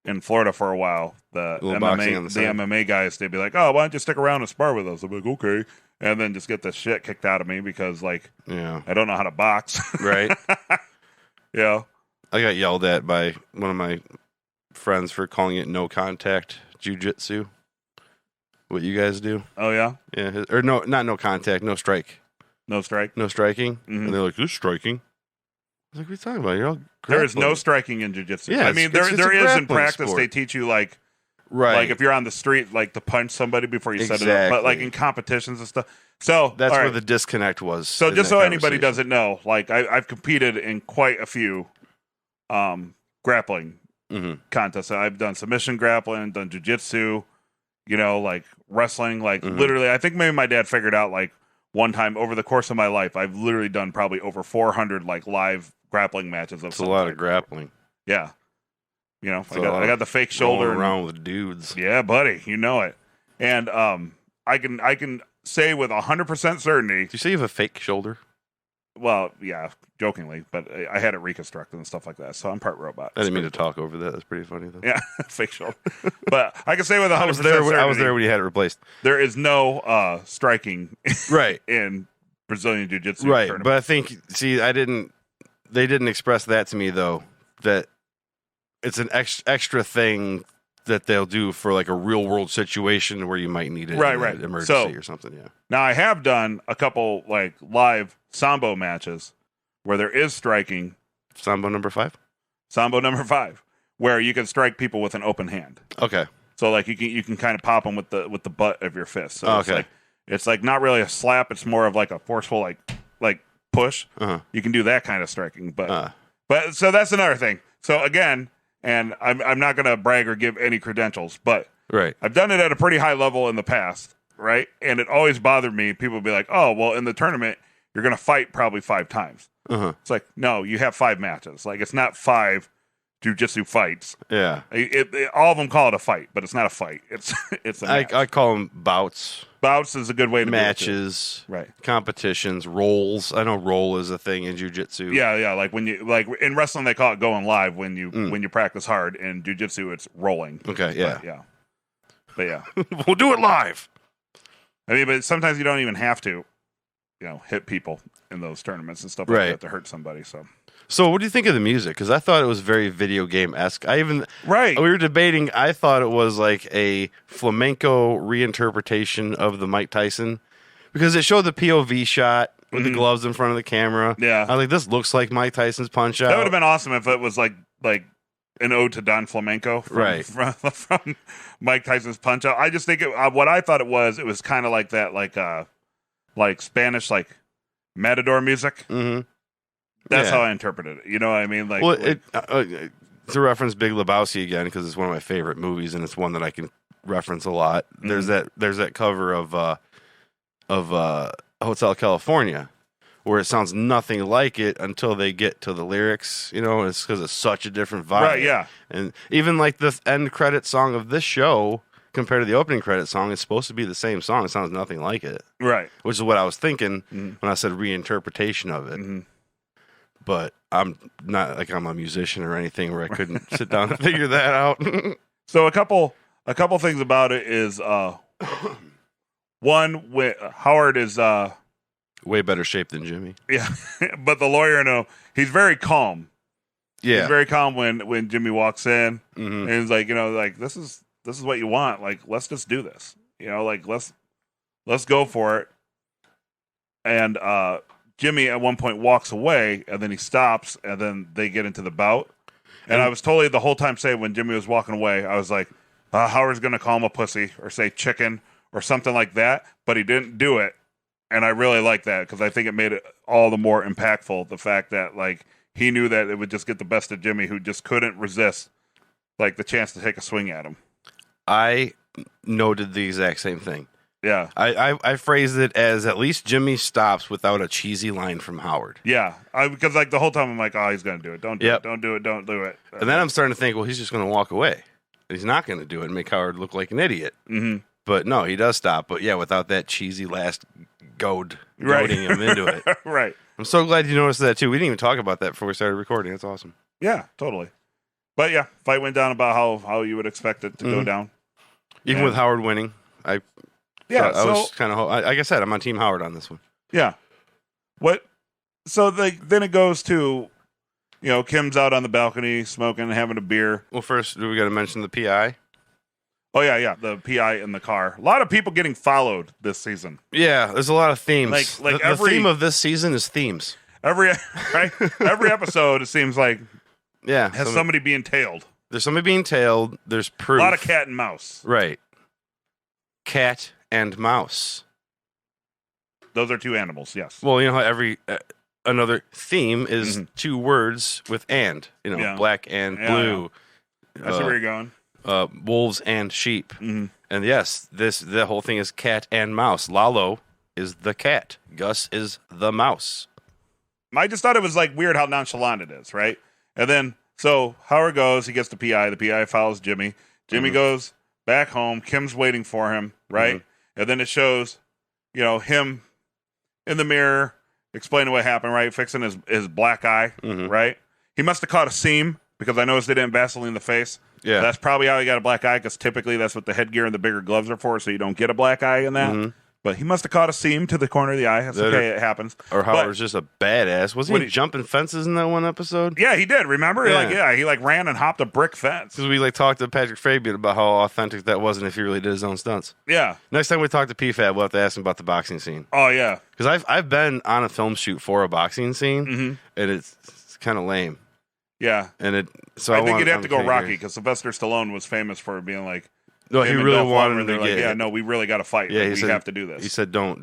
in Florida for a while, the MMA guys, they'd be like, "Oh, why don't you stick around and spar with us?" I'm like, "Okay," and then just get the shit kicked out of me because like I don't know how to box. Right. Yeah. I got yelled at by one of my friends for calling it no contact jiu-jitsu. What you guys do? Oh yeah. Yeah. Or no, not no contact, no strike. No strike. No striking. Mm-hmm. And they're like, "Who's striking?" I was like, "What are you talking about? You're all there is no striking in jiu-jitsu. Yeah, I mean, there is in practice. Sport. They teach you like if you're on the street, like to punch somebody before you set it up. But like in competitions and stuff. So that's where the disconnect was. So just so anybody doesn't know, like I've competed in quite a few grappling contests. I've done submission grappling, done jiu-jitsu, like wrestling, like literally. I think maybe my dad figured out like one time over the course of my life, I've literally done probably over 400 like live grappling matches. That's a lot of grappling. Yeah. I got the fake shoulder around with dudes. Yeah, buddy, you know it. And I can say with 100% certainty. Do you say you have a fake shoulder? Well, yeah, jokingly, but I had it reconstructed and stuff like that, so I'm part robot. I didn't mean to talk over that. That's pretty funny, though. Yeah, fake shoulder. But I can say with 100% I was there when you had it replaced. There is no striking right in Brazilian Jiu-Jitsu right, tournament. But I think, they didn't express that to me, though, that it's an extra thing that they'll do for like a real world situation where you might need it, right, emergency or something. Yeah. Now I have done a couple like live sambo matches where there is striking. Sambo number 5, where you can strike people with an open hand. Okay. So like you can kind of pop them with the butt of your fist. So it's like not really a slap. It's more of like a forceful like push. You can do that kind of striking, but so that's another thing. So again. And I'm not going to brag or give any credentials, but I've done it at a pretty high level in the past, right? And it always bothered me. People would be like, "Oh, well, in the tournament, you're going to fight probably 5 times." It's like, no, you have 5 matches. Like, it's not 5 jiu-jitsu fights. Yeah. All of them call it a fight, but it's not a fight. It's a match. I call them bouts. Bouts is a good way to matches, right? Competitions, rolls. I know roll is a thing in jiu-jitsu. Yeah. Like when you in wrestling, they call it going live when you practice hard. In jiu-jitsu, it's rolling. Okay, yeah, but yeah, we'll do it live. I mean, but sometimes you don't even have to, hit people in those tournaments and stuff like that to hurt somebody. So what do you think of the music? Because I thought it was very video game-esque. We were debating, I thought it was like a flamenco reinterpretation of the Mike Tyson. Because it showed the POV shot with the gloves in front of the camera. Yeah. I was like, this looks like Mike Tyson's Punch-Out. That would have been awesome if it was like an ode to Don Flamenco from Mike Tyson's Punch-Out. I just think what I thought it was kind of like that, like Spanish, like matador music. Mm-hmm. That's how I interpreted it. You know what I mean? To reference Big Lebowski again, because it's one of my favorite movies and it's one that I can reference a lot. There's that cover of Hotel California where it sounds nothing like it until they get to the lyrics. It's because it's such a different vibe. Right? Yeah. And even like the end credit song of this show compared to the opening credit song, it's supposed to be the same song. It sounds nothing like it. Right. Which is what I was thinking when I said reinterpretation of it. Mm-hmm. But I'm not like I'm a musician or anything where I couldn't sit down and figure that out. So a couple things about it is one, Howard is way better shape than Jimmy. Yeah, but the lawyer, he's very calm. Yeah, he's very calm when Jimmy walks in, and he's like, like this is what you want. Like, let's just do this. Like let's go for it. And Jimmy at one point walks away, and then he stops, and then they get into the bout. And I was totally the whole time saying when Jimmy was walking away, I was like, Howard's going to call him a pussy or say chicken or something like that, but he didn't do it. And I really like that because I think it made it all the more impactful, the fact that, like, he knew that it would just get the best of Jimmy, who just couldn't resist, like, the chance to take a swing at him. I noted the exact same thing. Yeah. I phrased it as at least Jimmy stops without a cheesy line from Howard. Yeah. Because, like, the whole time I'm like, oh, he's going to do it. Don't do it. Don't do it. Don't do it. And then I'm starting to think, well, he's just going to walk away. He's not going to do it and make Howard look like an idiot. But no, he does stop. But yeah, without that cheesy last goading him into it. Right. I'm so glad you noticed that too. We didn't even talk about that before we started recording. That's awesome. Yeah, totally. But yeah, fight went down about how you would expect it to go down. Even with Howard winning, I was kind of like I said, I'm on Team Howard on this one. Yeah. So then it goes to, Kim's out on the balcony smoking, having a beer. Well, first we got to mention the PI. Oh yeah, the PI in the car. A lot of people getting followed this season. Yeah, there's a lot of themes. Like the theme of this season is themes. Every episode, it seems like has somebody being tailed. There's somebody being tailed. There's proof. A lot of cat and mouse. Right. Cat and mouse. Those are two animals. Yes. Well, you know how every another theme is two words with and. Black and blue. Yeah. I see where you're going. Wolves and sheep. And yes, the whole thing is cat and mouse. Lalo is the cat. Gus is the mouse. I just thought it was like weird how nonchalant it is, right? And then so Howard goes, he gets the PI. The PI follows Jimmy. Jimmy goes back home. Kim's waiting for him, right? And then it shows, him in the mirror explaining what happened, right? Fixing his black eye, right? He must have caught a seam because I noticed they didn't Vaseline the face. Yeah, that's probably how he got a black eye, because typically that's what the headgear and the bigger gloves are for, so you don't get a black eye in that. But he must have caught a seam to the corner of the eye. That's okay, it happens. Or Howard's just a badass. Wasn't he jumping fences in that one episode? Yeah, he did. Remember? He ran and hopped a brick fence. Because we talked to Patrick Fabian about how authentic that was and if he really did his own stunts. Yeah. Next time we talk to PFAB, we'll have to ask him about the boxing scene. Oh, yeah. Because I've been on a film shoot for a boxing scene, and it's kind of lame. Yeah. And I think you'd have to go Rocky, because Sylvester Stallone was famous for being like, no, he really wanted to get. Yeah, no, we really got to fight. Yeah, we have to do this. He said, "Don't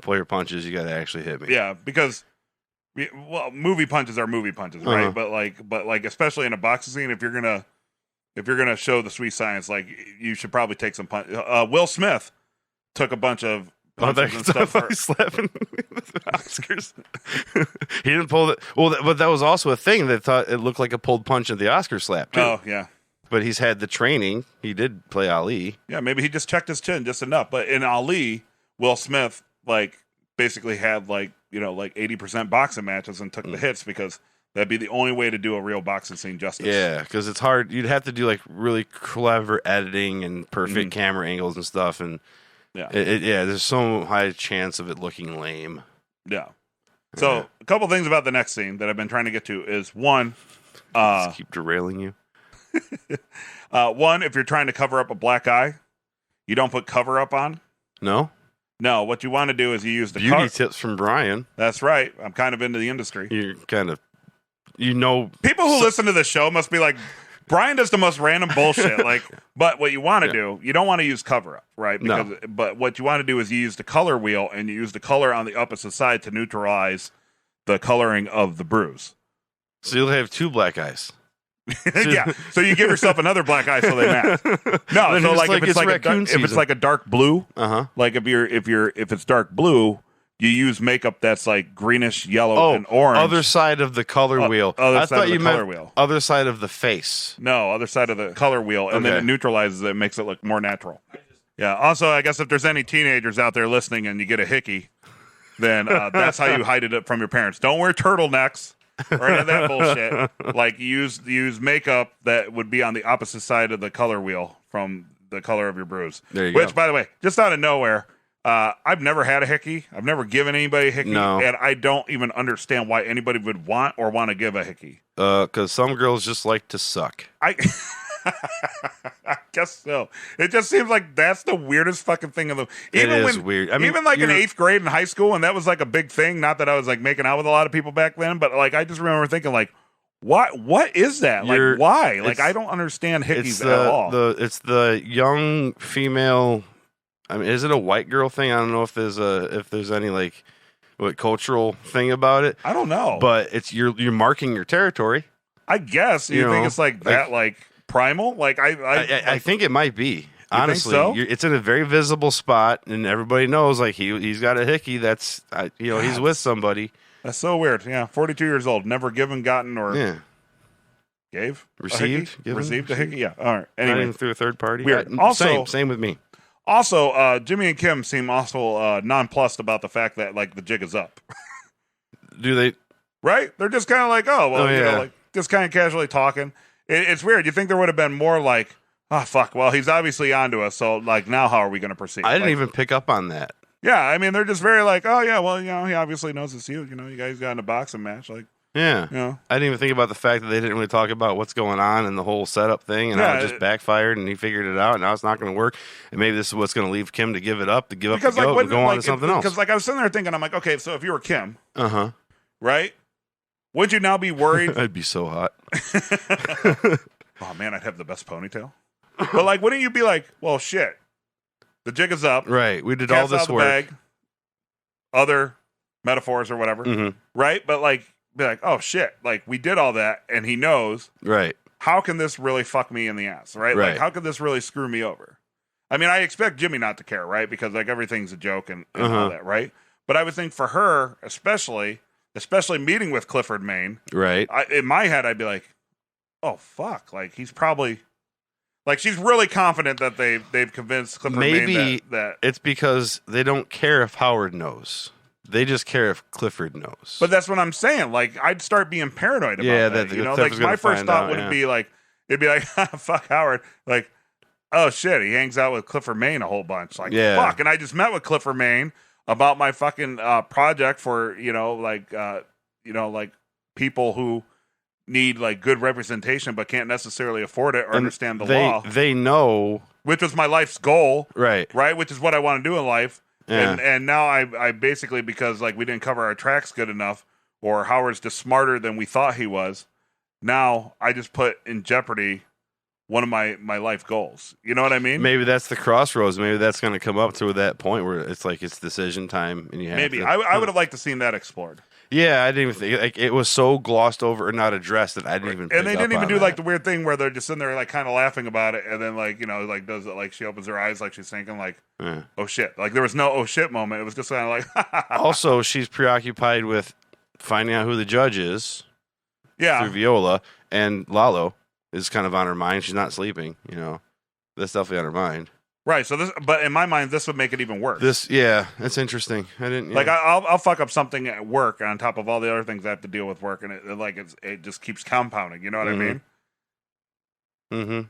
pull your punches. You got to actually hit me." Yeah, because movie punches are movie punches, right? But like, especially in a boxing scene, if you're gonna show the sweet science, like, you should probably take some punch. Will Smith took a bunch of punches and stuff. Slapping the Oscars. He didn't pull it. Well, but that was also a thing. They thought it looked like a pulled punch at the Oscar slap too. Oh yeah. But he's had the training. He did play Ali. Yeah, maybe he just checked his chin just enough. But in Ali, Will Smith basically had 80% boxing matches and took the hits, because that'd be the only way to do a real boxing scene justice. Yeah, because it's hard. You'd have to do really clever editing and perfect camera angles and stuff. And there's so high chance of it looking lame. Yeah. So a couple things about the next scene that I've been trying to get to is one. Just keep derailing you. One, if you're trying to cover up a black eye, you don't put cover up on. No, what you want to do is you use the beauty tips from Brian. That's right. I'm kind of into the industry. You're kind of, people who listen to the show must be like, Brian does the most random bullshit. But what you want to do, you don't want to use cover up, right? But what you want to do is you use the color wheel, and you use the color on the opposite side to neutralize the coloring of the bruise. So you'll have two black eyes. Yeah, so you give yourself another black eye so they match. No, so if it's like a dark blue, like if it's dark blue, you use makeup that's like greenish, yellow, and orange. Other side of the color wheel. I thought you meant other side of the face. No, other side of the color wheel, and then it neutralizes it, makes it look more natural. Yeah. Also, I guess if there's any teenagers out there listening and you get a hickey, then that's how you hide it from your parents. Don't wear turtlenecks or any of that bullshit. Like, use makeup that would be on the opposite side of the color wheel from the color of your bruise. There you go. Which, by the way, just out of nowhere, I've never had a hickey. I've never given anybody a hickey. No. And I don't even understand why anybody would want to give a hickey. Because some girls just like to suck. I guess so. It just seems like that's the weirdest fucking thing in the. It is weird. I mean, even in 8th grade in high school, and that was like a big thing. Not that I was like making out with a lot of people back then, but like I just remember thinking like, What is that? Like, why? Like, I don't understand hickeys at all. It's the young female. I mean, is it a white girl thing? I don't know if there's any like cultural thing about it. I don't know. But it's you're marking your territory. I guess you think it's like that, like primal. Like I think it might be. Honestly, so? It's in a very visible spot, and everybody knows like he's got a hickey. That's he's with somebody. That's so weird. Yeah, 42 years old, never given, gotten, or gave, received a hickey. Yeah. All right. Anyway, not even through a third party. Weird. Also, same with me. Also, Jimmy and Kim seem also nonplussed about the fact that like the jig is up. Do they? Right? They're just kind of like, oh well, yeah. like just kind of casually talking. It's weird. You think there would have been more like, oh fuck, well he's obviously onto us, so like now how are we going to proceed? I didn't even pick up on that. Yeah, I mean, they're just very like, oh, yeah, well, he obviously knows it's you. You guys got in a boxing match. Like, yeah. I didn't even think about the fact that they didn't really talk about what's going on and the whole setup thing, and how it just backfired, and he figured it out, and now it's not going to work. And maybe this is what's going to leave Kim to give up the goat, and go on to something else. Because, like, I was sitting there thinking, I'm like, okay, so if you were Kim, right, would you now be worried? I'd be so hot. Oh, man, I'd have the best ponytail. But, like, wouldn't you be like, well, shit. The jig is up. Right. We did all this work. Bag, other metaphors or whatever. Right? But like, be like, oh shit. Like we did all that and he knows. Right. How can this really fuck me in the ass? Right? Like how could this really screw me over? I mean, I expect Jimmy not to care, right? Because like everything's a joke and all that, right? But I would think for her, especially meeting with Clifford Maine. Right. In my head, I'd be like, oh fuck. Like he's probably like she's really confident that they've convinced Clifford Maine that it's because they don't care if Howard knows. They just care if Clifford knows. But that's what I'm saying. Like I'd start being paranoid about that. You know, like my first thought wouldn't be like it'd be like fuck Howard. Like oh shit, he hangs out with Clifford Maine a whole bunch. Like fuck, and I just met with Clifford Maine about my fucking project for like people who need like good representation but can't necessarily afford it or understand the law. They know, which was my life's goal, right? Which is what I want to do in life. Yeah. And now I basically, because like we didn't cover our tracks good enough, or Howard's just smarter than we thought he was. Now I just put in jeopardy one of my life goals. You know what I mean? Maybe that's the crossroads. Maybe that's going to come up to that point where it's like it's decision time, and you have maybe I would have liked to seen that explored. Yeah, I didn't even think like it was so glossed over or not addressed that I didn't even. And they didn't even do like the weird thing where they're just sitting there like kind of laughing about it, and then like like does it like she opens her eyes like she's thinking like oh shit, like there was no oh shit moment. It was just kind of like. Also, she's preoccupied with finding out who the judge is. Yeah, through Viola, and Lalo is kind of on her mind. She's not sleeping. That's definitely on her mind. Right. So this, but in my mind, this would make it even worse. That's interesting. I didn't like. I'll fuck up something at work on top of all the other things I have to deal with work, and it just keeps compounding. You know what I mean? Mm-hmm.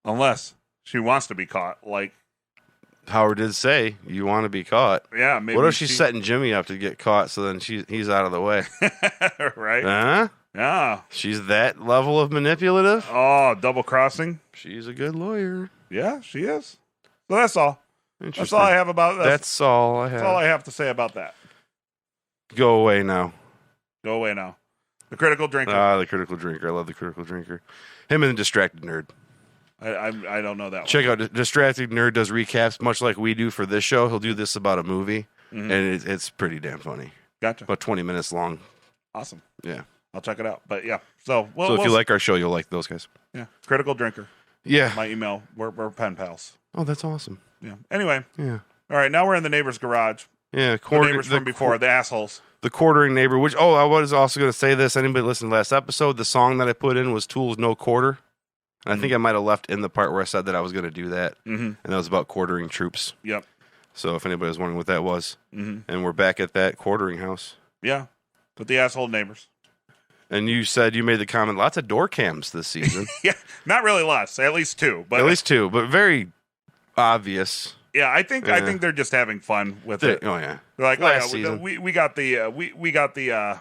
Unless she wants to be caught, like Howard did say, you want to be caught. Yeah. Maybe what if she's setting Jimmy up to get caught, so then he's out of the way? Right. Huh? Yeah. She's that level of manipulative. Oh, double crossing. She's a good lawyer. Yeah, she is. So that's all. That's all I have about that. That's all I have. That's all I have to say about that. Go away now. Go away now. The critical drinker. The critical drinker. I love the critical drinker. Him and the distracted nerd. I don't know that Check out Distracted Nerd does recaps much like we do for this show. He'll do this about a movie, and it's pretty damn funny. Gotcha. About 20 minutes long. Awesome. Yeah. I'll check it out. But yeah, so if you like our show, you'll like those guys. Yeah, critical drinker. Yeah, my email. We're pen pals. Oh, that's awesome. Yeah. Anyway. Yeah. All right. Now we're in the neighbor's garage. Yeah. The neighbors from before, the assholes. The quartering neighbor. Which I was also going to say this. Anybody listen to the last episode? The song that I put in was Tool's No Quarter. And I think I might have left in the part where I said that I was going to do that, and that was about quartering troops. Yep. So if anybody was wondering what that was, and we're back at that quartering house. Yeah. With the asshole neighbors. And you said you made the comment, lots of door cams this season. Yeah, not really lots, at least two. But at least two, but very obvious. Yeah, I think they're just having fun with it. Oh yeah, they're like, last season. we got the.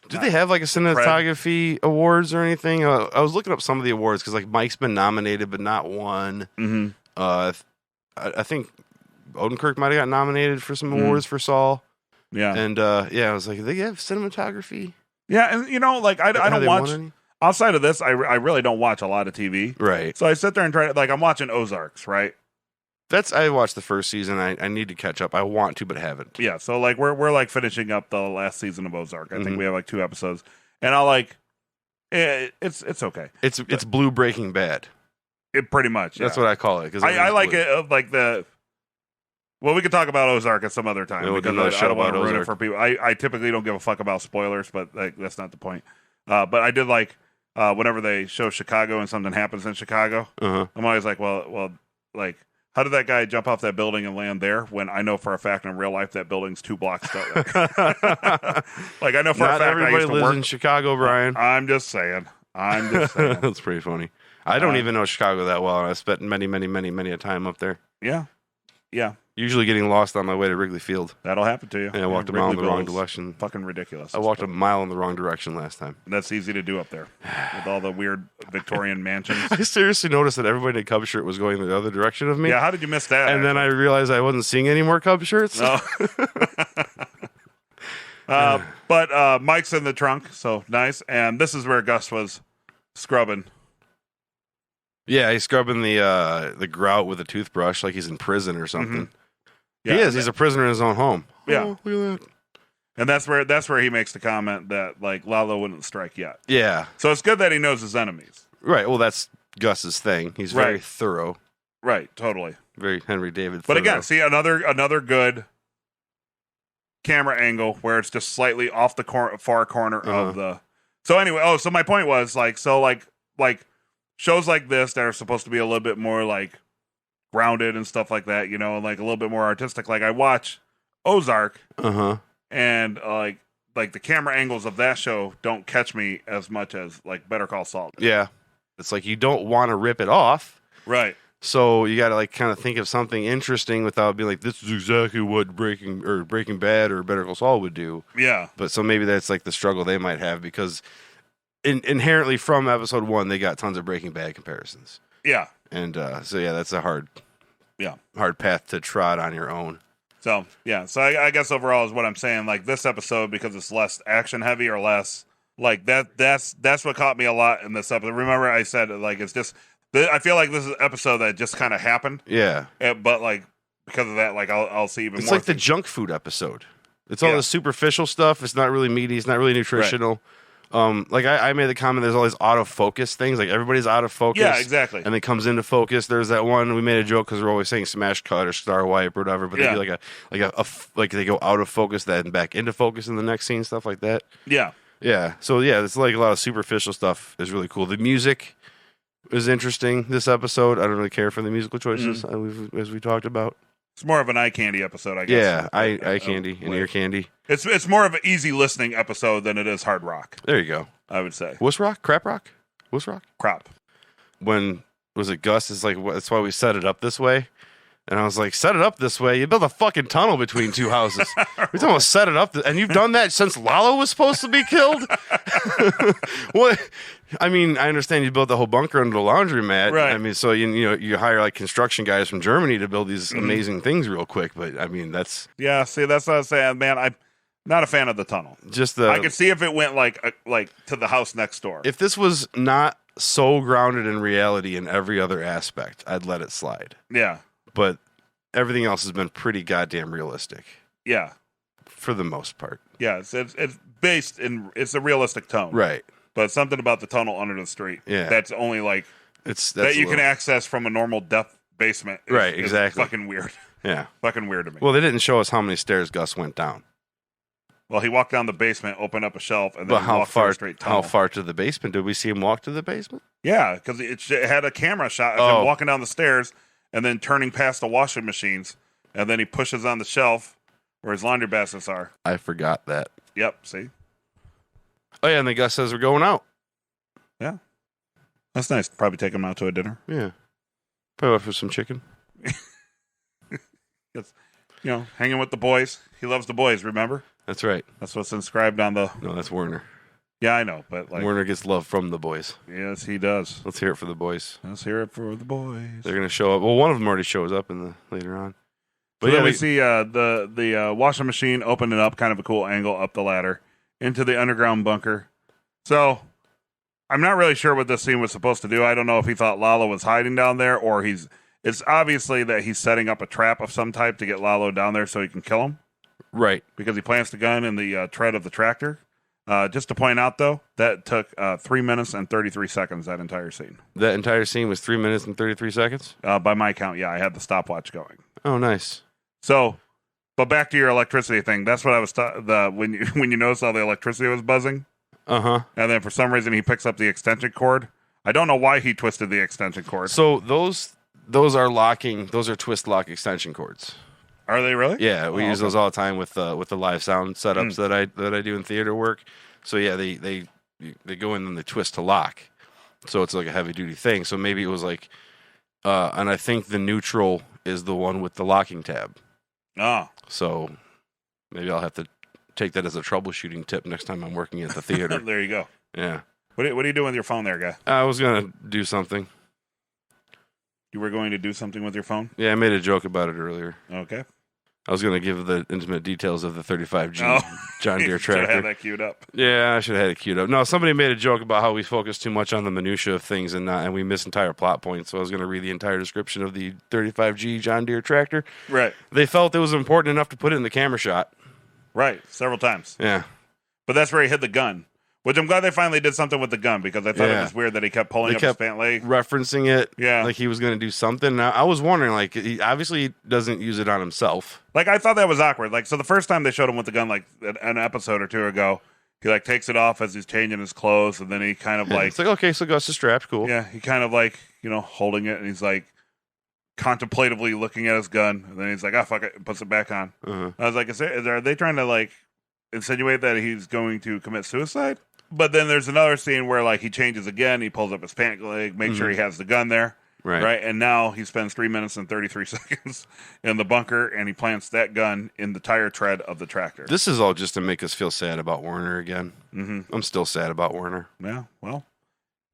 Do they have like a cinematography awards or anything? I was looking up some of the awards because like Mike's been nominated but not won. I think Odenkirk might have got nominated for some awards for Saul. Yeah. And I was like, they have cinematography. Yeah, and like I don't watch outside of this. I really don't watch a lot of TV. Right. So I sit there and try to I'm watching Ozarks, right? I watched the first season. I need to catch up. I want to, but haven't. Yeah. So we're finishing up the last season of Ozark. I think we have 2 episodes, and I it's okay. It's blue Breaking Bad. It pretty much. Yeah. That's what I call it. Because I like it Well, we could talk about Ozark at some other time because I don't want to ruin it for people. I typically don't give a fuck about spoilers, but that's not the point. But I did whenever they show Chicago and something happens in Chicago, I'm always like, well, how did that guy jump off that building and land there when I know for a fact in real life that building's 2 blocks away? I know for a fact everybody lives in Chicago, Brian. I'm just saying. That's pretty funny. I don't even know Chicago that well. I spent many a time up there. Yeah. Yeah. Usually getting lost on my way to Wrigley Field. That'll happen to you. And I walked a mile in the wrong direction. Fucking ridiculous. I walked a mile in the wrong direction last time. That's easy to do up there with all the weird Victorian mansions. I seriously noticed that everybody in Cub shirt was going the other direction of me. Yeah, how did you miss that? And then I realized I wasn't seeing any more Cub shirts. No. But Mike's in the trunk, so nice. And this is where Gus was scrubbing. Yeah, he's scrubbing the grout with a toothbrush like he's in prison or something. Yeah, he is. He's a prisoner in his own home. Yeah. Oh, look at that. And that's where he makes the comment that Lalo wouldn't strike yet. Yeah. So it's good that he knows his enemies. Right. Well, that's Gus's thing. He's very thorough. Right. Totally. Very Henry David. But again, see another good camera angle where it's just slightly off the far corner of the. So anyway, so my point was shows like this that are supposed to be a little bit more grounded and stuff like that, and a little bit more artistic. I watch Ozark, and the camera angles of that show don't catch me as much as Better Call Saul. Yeah, it's you don't want to rip it off, right? So you got to kind of think of something interesting without being this is exactly what Breaking Bad or Better Call Saul would do. Yeah, but so maybe that's the struggle they might have because inherently from episode 1 they got tons of Breaking Bad comparisons. Yeah. And that's a hard path to trot on your own. So I guess overall is what I'm saying. This episode, because it's less action heavy or less that's what caught me a lot in this episode. Remember I said it's just I feel like this is an episode that just kind of happened. Yeah. But because of that, I'll see even more. It's the junk food episode. It's all the superficial stuff. It's not really meaty. It's not really nutritional. Right. I made the comment. There's all these autofocus things. Everybody's out of focus. Yeah, exactly. And it comes into focus. There's that one we made a joke because we're always saying smash cut or star wipe or whatever. But they do they go out of focus then back into focus in the next scene, stuff like that. Yeah, yeah. So it's a lot of superficial stuff is really cool. The music is interesting this episode. I don't really care for the musical choices as we talked about. It's more of an eye candy episode, I guess. Yeah, eye candy and ear candy. It's more of an easy listening episode than it is hard rock. There you go. I would say. Wuss rock? Crap rock? Wuss rock? Crop. When was it Gus is that's why we set it up this way. And I was like, set it up this way. You built a fucking tunnel between 2 houses. We're talking about set it up. And you've done that since Lalo was supposed to be killed? What? I mean, I understand you built the whole bunker under the laundromat. Right. I mean, so you hire construction guys from Germany to build these amazing things real quick. But I mean, that's see, that's what I was saying, man. I'm not a fan of the tunnel. I could see if it went to the house next door. If this was not so grounded in reality in every other aspect, I'd let it slide. Yeah. But everything else has been pretty goddamn realistic. Yeah. For the most part. Yeah, it's based in it's a realistic tone. Right. But something about the tunnel under the street. Yeah. That's only that you can access from a normal depth basement. Right, exactly. Fucking weird. Yeah. Fucking weird to me. Well, they didn't show us how many stairs Gus went down. Well, he walked down the basement, opened up a shelf, and then walked through a straight tunnel. How far to the basement? Did we see him walk to the basement? Yeah, because it had a camera shot of him walking down the stairs and then turning past the washing machines, and then he pushes on the shelf where his laundry baskets are. I forgot that. Yep, see? Oh, yeah, and then Gus says we're going out. Yeah. That's nice. Probably take him out to a dinner. Yeah. Probably for some chicken. It's, hanging with the boys. He loves the boys, remember? That's right. That's what's inscribed on the... No, that's Werner. Yeah, I know, but Werner gets love from the boys. Yes, he does. Let's hear it for the boys. Let's hear it for the boys. They're going to show up. Well, one of them already shows up later on. So then we see the washing machine open it up, kind of a cool angle up the ladder into the underground bunker. So I'm not really sure what this scene was supposed to do. I don't know if he thought Lalo was hiding down there, or it's obviously that he's setting up a trap of some type to get Lalo down there so he can kill him. Right. Because he plants the gun in the tread of the tractor. Just to point out, though, that took 3 minutes and 33 seconds, that entire scene. That entire scene was 3 minutes and 33 seconds? By my count, yeah. I had the stopwatch going. Oh, nice. So, but back to your electricity thing. That's what I was when you noticed all the electricity was buzzing. Uh-huh. And then for some reason he picks up the extension cord. I don't know why he twisted the extension cord. So those are twist lock extension cords. Are they really? Yeah, we use those all the time with the live sound setups that I do in theater work. So yeah, they go in and they twist to lock. So it's like a heavy duty thing. So maybe it was like, and I think the neutral is the one with the locking tab. Oh. So maybe I'll have to take that as a troubleshooting tip next time I'm working at the theater. There you go. Yeah. What are you doing with your phone there, guy? I was gonna do something. You were going to do something with your phone? Yeah, I made a joke about it earlier. Okay. I was going to give the intimate details of the 35G John Deere You tractor. should have that queued up. Yeah, I should have had it queued up. No, somebody made a joke about how we focus too much on the minutia of things and we miss entire plot points. So I was going to read the entire description of the 35G John Deere tractor. Right. They felt it was important enough to put it in the camera shot. Right. Several times. Yeah. But that's where he hid the gun. Which I'm glad they finally did something with the gun, because I thought it was weird that he kept pulling up his pant leg. Referencing it, Yeah. like he was going to do something. Now, I was wondering, like, he obviously doesn't use it on himself. Like, I thought that was awkward. Like, so the first time they showed him with the gun, like, an episode or two ago, he, like, takes it off as he's changing his clothes, and then he kind of, like... It's like, okay, so Gus is strapped, cool. Yeah, he kind of, like, holding it, and he's, like, contemplatively looking at his gun, and then he's like, fuck it, and puts it back on. Uh-huh. I was like, are they trying to, like, insinuate that he's going to commit suicide? But then there's another scene where, like, he changes again, he pulls up his pant leg, makes sure he has the gun there. Right. And now he spends 3 minutes and 33 seconds in the bunker, and he plants that gun in the tire tread of the tractor. This is all just to make us feel sad about Werner again. Mm-hmm. I'm still sad about Werner. Yeah, well,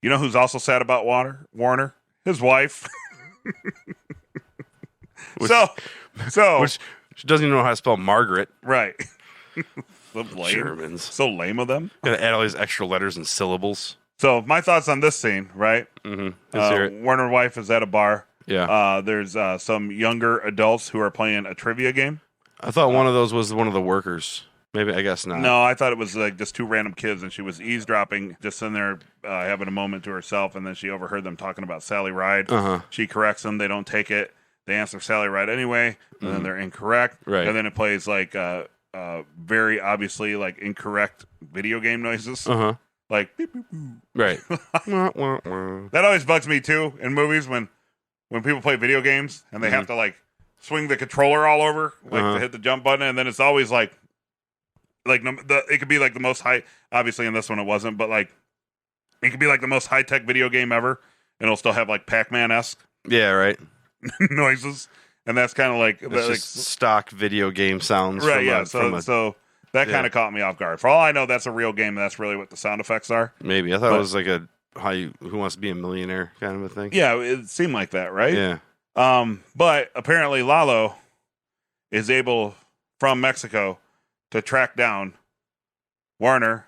you know who's also sad about Warner? His wife. Which she doesn't even know how to spell Margaret. Right. Lame. Germans. So lame of them. Gotta add all these extra letters and syllables. So my thoughts on this scene, right? Mm-hmm. Werner's wife is at a bar. Yeah. There's some younger adults who are playing a trivia game. I thought one of those was one of the workers. Maybe, I guess not. No, I thought it was like just two random kids, and she was eavesdropping, just in there having a moment to herself, and then she overheard them talking about Sally Ride. Uh-huh. She corrects them. They don't take it. They answer Sally Ride anyway, and then they're incorrect. Right. And then it plays like very obviously like incorrect video game noises. Uh-huh. Like beep, beep, beep. Right. That always bugs me too in movies when people play video games and they have to like swing the controller all over to hit the jump button, and then it's always like it could be like the most high. Obviously, in this one it wasn't, but like it could be like the most high tech video game ever, and it'll still have like Pac-Man esque Yeah, right. noises, and that's kind of like just stock video game sounds. Right. Yeah. So that kind of caught me off guard. For all I know, that's a real game, and that's really what the sound effects are. Maybe I thought it was like a Who Wants to Be a Millionaire kind of a thing. Yeah, it seemed like that, right? Yeah. But apparently Lalo is able from Mexico to track down Werner,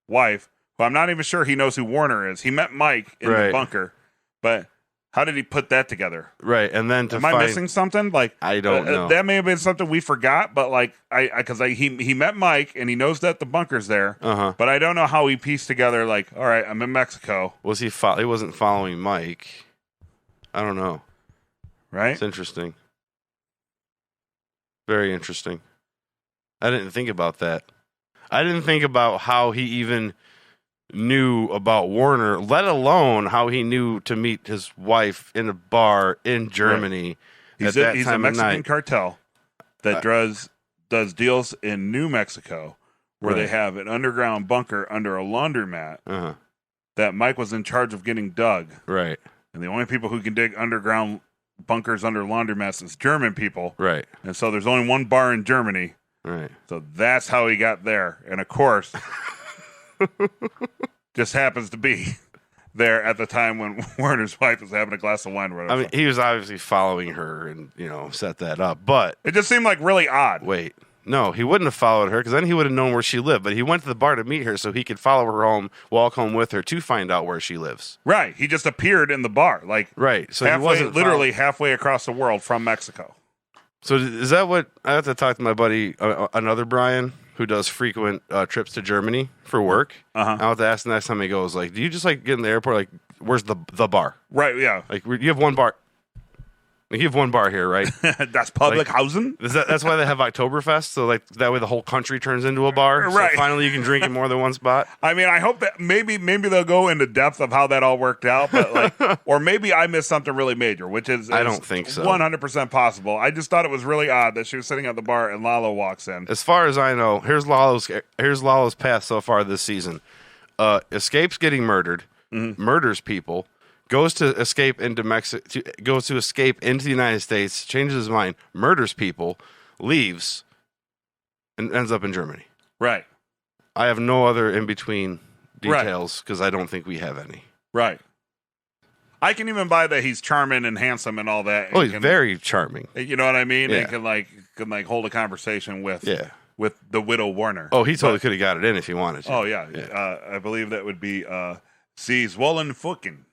wife, who I'm not even sure he knows who Werner is. He met Mike in the bunker, but how did he put that together? Right, and then am I missing something? Like I don't know. That may have been something we forgot, but like he met Mike and he knows that the bunker's there. But I don't know how he pieced together. Like, all right, I'm in Mexico. Was he? He wasn't following Mike. I don't know. Right? It's interesting. Very interesting. I didn't think about that. I didn't think about how he even knew about Werner, let alone how he knew to meet his wife in a bar in Germany. Right. He's a Mexican cartel that does deals in New Mexico where they have an underground bunker under a laundromat that Mike was in charge of getting dug. Right. And the only people who can dig underground bunkers under laundromats is German people. Right. And so there's only one bar in Germany. Right. So that's how he got there. And of course, just happens to be there at the time when Werner's wife was having a glass of wine. Or whatever. I mean, he was obviously following her and, set that up. But it just seemed like really odd. Wait. No, he wouldn't have followed her because then he would have known where she lived. But he went to the bar to meet her so he could follow her home, walk home with her to find out where she lives. Right. He just appeared in the bar. Right. So halfway, he wasn't literally halfway across the world from Mexico. So is that what I have to talk to my buddy, another Brian, who does frequent trips to Germany for work. Uh-huh. I'll have to ask the next time he goes, do you just get in the airport? Where's the bar? Right. Yeah. You have one bar. You have one bar here, right? That's public housing. That's why they have Oktoberfest. So that way the whole country turns into a bar. Right. So finally you can drink in more than one spot. I mean, I hope that maybe they'll go into depth of how that all worked out, but or maybe I missed something really major, which is I don't think so. 100% possible. I just thought it was really odd that she was sitting at the bar and Lalo walks in. As far as I know, here's Lalo's path so far this season. Escapes getting murdered, murders people. Goes to escape into Mexico, goes to escape into the United States, changes his mind, murders people, leaves, and ends up in Germany. Right. I have no other in between details because I don't think we have any. Right. I can even buy that he's charming and handsome and all that. Oh, he's very charming. You know what I mean? Yeah. And can hold a conversation with the widow Werner. Oh, he totally could have got it in if he wanted to. Oh yeah. I believe that would be Sie wollen fucken.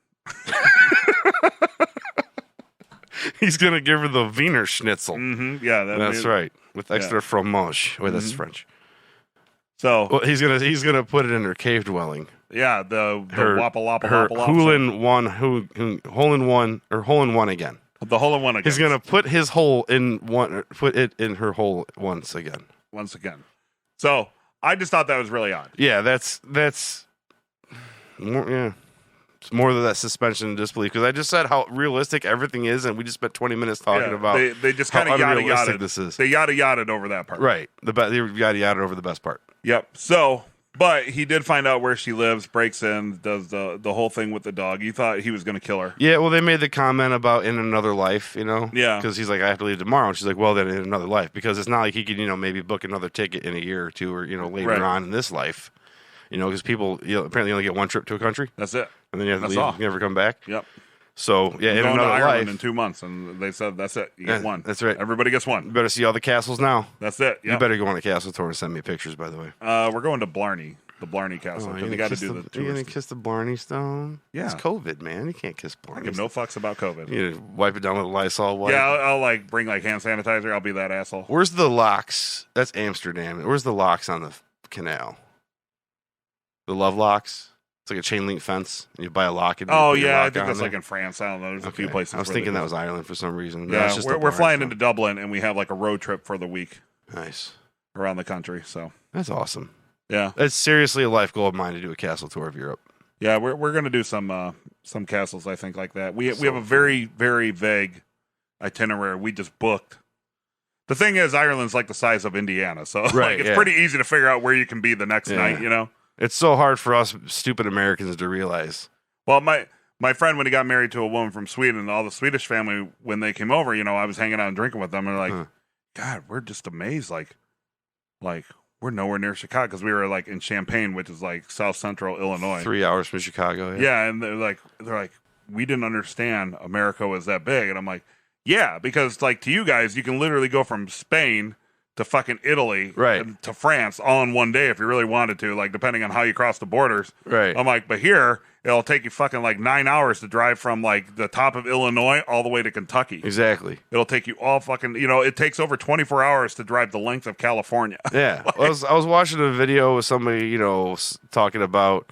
He's gonna give her the Wiener Schnitzel. Mm-hmm. Yeah, that's right, with extra fromage. Wait, that's French. So he's gonna put it in her cave dwelling. Yeah, the wappa loppa her loppa hole in one again. The hole in one again. He's gonna put his hole in one. Put it in her hole once again. So I just thought that was really odd. Yeah, that's more, yeah. It's more of that suspension of disbelief because I just said how realistic everything is, and we just spent 20 minutes talking about they just kind of yada yada this is. They yada yada over that part, right? They yada yada over the best part. Yep. So, but he did find out where she lives, breaks in, does the whole thing with the dog. You thought he was going to kill her. Yeah. Well, they made the comment about in another life, Yeah. Because he's like, I have to leave tomorrow, and she's like, well, then in another life, because it's not like he could, maybe book another ticket in a year or two, or later on in this life. Because people apparently only get one trip to a country. That's it. And then you have to leave. You never come back. Yep. So, yeah, in another another to Ireland life. in 2 months, and they said, that's it. You get one. That's right. Everybody gets one. You better see all the castles now. That's it. Yep. You better go on a castle tour and send me pictures, by the way. We're going to Blarney, the Blarney Castle. You got to do the tour. You going to kiss the Blarney Stone? Yeah. It's COVID, man. You can't kiss Blarney. I give no fucks about COVID. You wipe it down with a Lysol wipe. Yeah, I'll bring hand sanitizer. I'll be that asshole. Where's the locks? That's Amsterdam. Where's the locks on the canal? The love locks? It's like a chain link fence, and you buy a lock. And I think that's in France. I don't know. There's a few places. I was thinking that was Ireland for some reason. Yeah, we're flying into Dublin, and we have a road trip for the week. Nice. Around the country, so. That's awesome. Yeah. That's seriously a life goal of mine to do a castle tour of Europe. Yeah, we're going to do some castles, I think, like that. We have a very, very vague itinerary we just booked. The thing is, Ireland's like the size of Indiana, so it's pretty easy to figure out where you can be the next night, It's so hard for us stupid Americans to realize. Well, my friend, when he got married to a woman from Sweden, all the Swedish family, when they came over, I was hanging out and drinking with them, and they're like, God, we're just amazed. Like we're nowhere near Chicago, because we were in Champaign, which is south central Illinois. 3 hours from Chicago. Yeah, and they're like, we didn't understand America was that big. And I'm like, yeah, because to you guys, you can literally go from Spain to fucking Italy, right, to France all in one day if you really wanted to, depending on how you cross the borders. Right. I'm like, but here it'll take you fucking 9 hours to drive from the top of Illinois all the way to Kentucky. Exactly. It'll take you all fucking, it takes over 24 hours to drive the length of California. Yeah. I was watching a video with somebody, talking about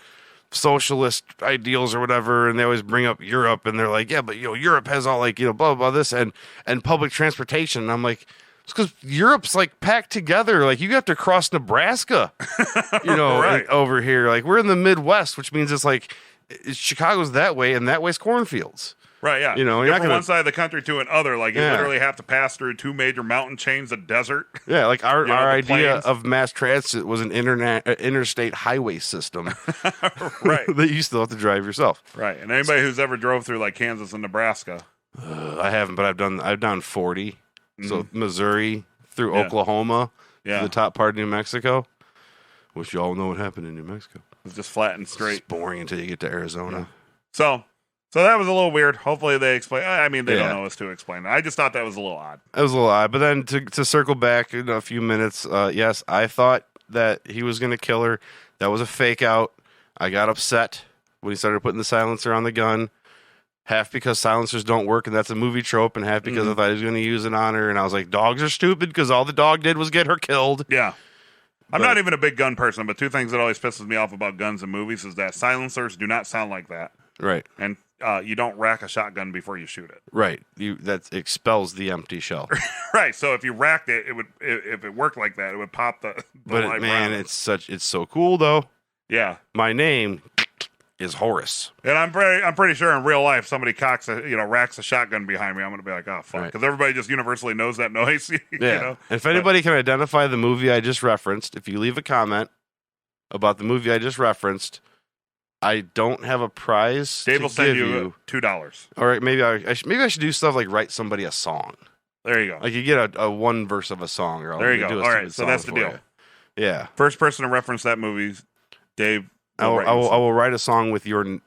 socialist ideals or whatever, and they always bring up Europe, and they're like, yeah, but Europe has all blah blah blah this and public transportation. And I'm like, it's because Europe's packed together. You have to cross Nebraska, right. over here. We're in the Midwest, which means it's Chicago's that way, and that way's cornfields. Right, yeah. You're not from one side of the country to another. You literally have to pass through two major mountain chains of desert. Yeah, our idea plains. of mass transit was an interstate highway system. Right. That you still have to drive yourself. Right, and anybody who's ever drove through Kansas and Nebraska. I haven't, but I've done 40. So Missouri through Oklahoma to the top part of New Mexico, which you all know what happened in New Mexico. It's just flat and straight. It's boring until you get to Arizona. So that was a little weird. Hopefully they explain. I mean, they don't know us to explain it. I just thought that was a little odd. It was a little odd. But then to circle back in a few minutes, yes, I thought that he was going to kill her. That was a fake out. I got upset when he started putting the silencer on the gun. Half because silencers don't work, and that's a movie trope, and half because I thought he was going to use it on her. And I was like, dogs are stupid because all the dog did was get her killed. Yeah. I'm not even a big gun person, but two things that always pisses me off about guns in movies is that silencers do not sound like that. Right. And you don't rack a shotgun before you shoot it. Right. That expels the empty shell. Right. So if you racked it, it would if it worked like that, it would pop the but live man, round. it's so cool though. Yeah. My name is Horace. And I'm pretty sure in real life somebody racks a shotgun behind me, I'm going to be like, oh fuck, because everybody just universally knows that noise. Yeah. You know? If anybody can identify the movie I just referenced, if you leave a comment about the movie I just referenced, I don't have a prize. Dave will send you $2. All right, maybe I should do stuff like write somebody a song. There you go. Like you get a one verse of a song, or there you go. All right, so that's the deal. You. Yeah. First person to reference that movie, Dave. I will write a song with your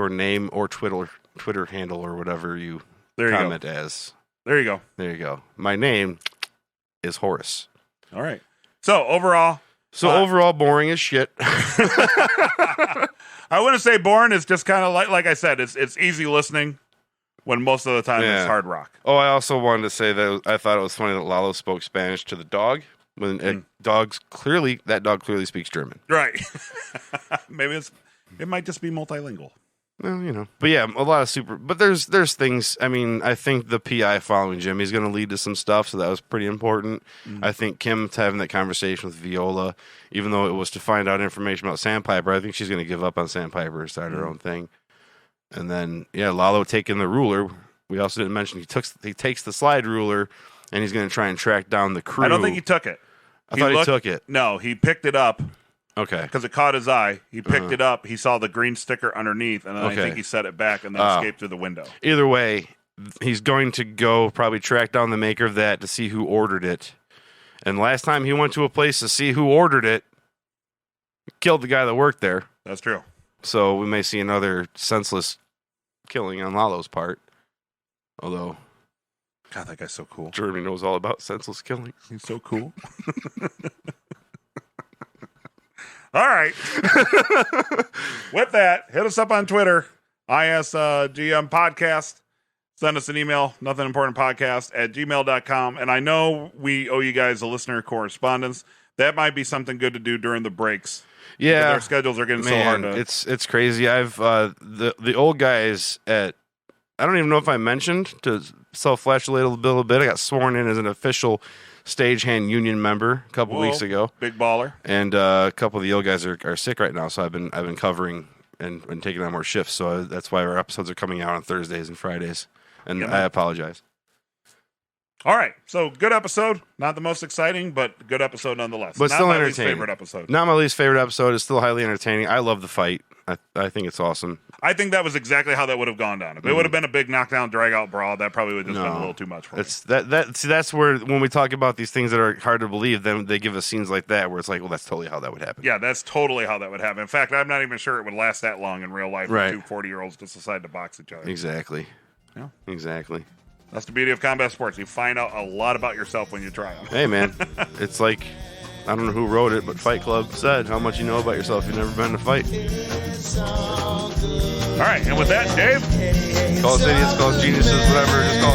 name or Twitter handle or whatever you comment as. There you go. There you go. My name is Horace. All right. So overall, boring as shit. I wouldn't say boring. It's just kind of like I said. It's easy listening when most of the time it's hard rock. Oh, I also wanted to say that I thought it was funny that Lalo spoke Spanish to the dog. When that dog clearly speaks German. Right. Maybe it might just be multilingual. Well, but yeah, a lot of but there's things. I mean, I think the PI following Jimmy's going to lead to some stuff, so that was pretty important. I think Kim's having that conversation with Viola, even though it was to find out information about Sandpiper. I think she's going to give up on Sandpiper and start her own thing. And then Lalo taking the ruler. We also didn't mention he takes the slide ruler. And he's going to try and track down the crew. I don't think he took it. I thought he took it. No, he picked it up. Okay. Because it caught his eye. He picked it up. He saw the green sticker underneath, and then I think he set it back and then escaped through the window. Either way, he's going to go probably track down the maker of that to see who ordered it. And last time he went to a place to see who ordered it, killed the guy that worked there. That's true. So we may see another senseless killing on Lalo's part. Although... God, that guy's so cool. Jeremy knows all about senseless killing. He's so cool. All right. With that, hit us up on Twitter, ISGM Podcast. Send us an email, nothingimportantpodcast@gmail.com. And I know we owe you guys a listener correspondence. That might be something good to do during the breaks. Yeah. Our schedules are getting so hard to... It's crazy. I've the old guys at... I don't even know if I mentioned to self-flagellate a little bit. I got sworn in as an official stagehand union member a couple weeks ago. Big baller. And a couple of the old guys are sick right now, so I've been covering and taking on more shifts. So that's why our episodes are coming out on Thursdays and Fridays. And I apologize. All right, so good episode. Not the most exciting, but good episode nonetheless. But not still my entertaining. Least favorite episode. Not my least favorite episode. It's still highly entertaining. I love the fight. I think it's awesome. I think that was exactly how that would have gone down. If it would have been a big knockdown, drag-out brawl, that probably would have just been a little too much for me. That's where, when we talk about these things that are hard to believe, then they give us scenes like that where it's like, well, that's totally how that would happen. Yeah, that's totally how that would happen. In fact, I'm not even sure it would last that long in real life when two 40-year-olds just decide to box each other. Exactly. Yeah. Exactly. That's the beauty of combat sports. You find out a lot about yourself when you try them. Hey, man. It's like, I don't know who wrote it, but Fight Club said how much you know about yourself. You've never been in a fight. All right, and with that, Dave? Call us idiots, call us geniuses, whatever. Just call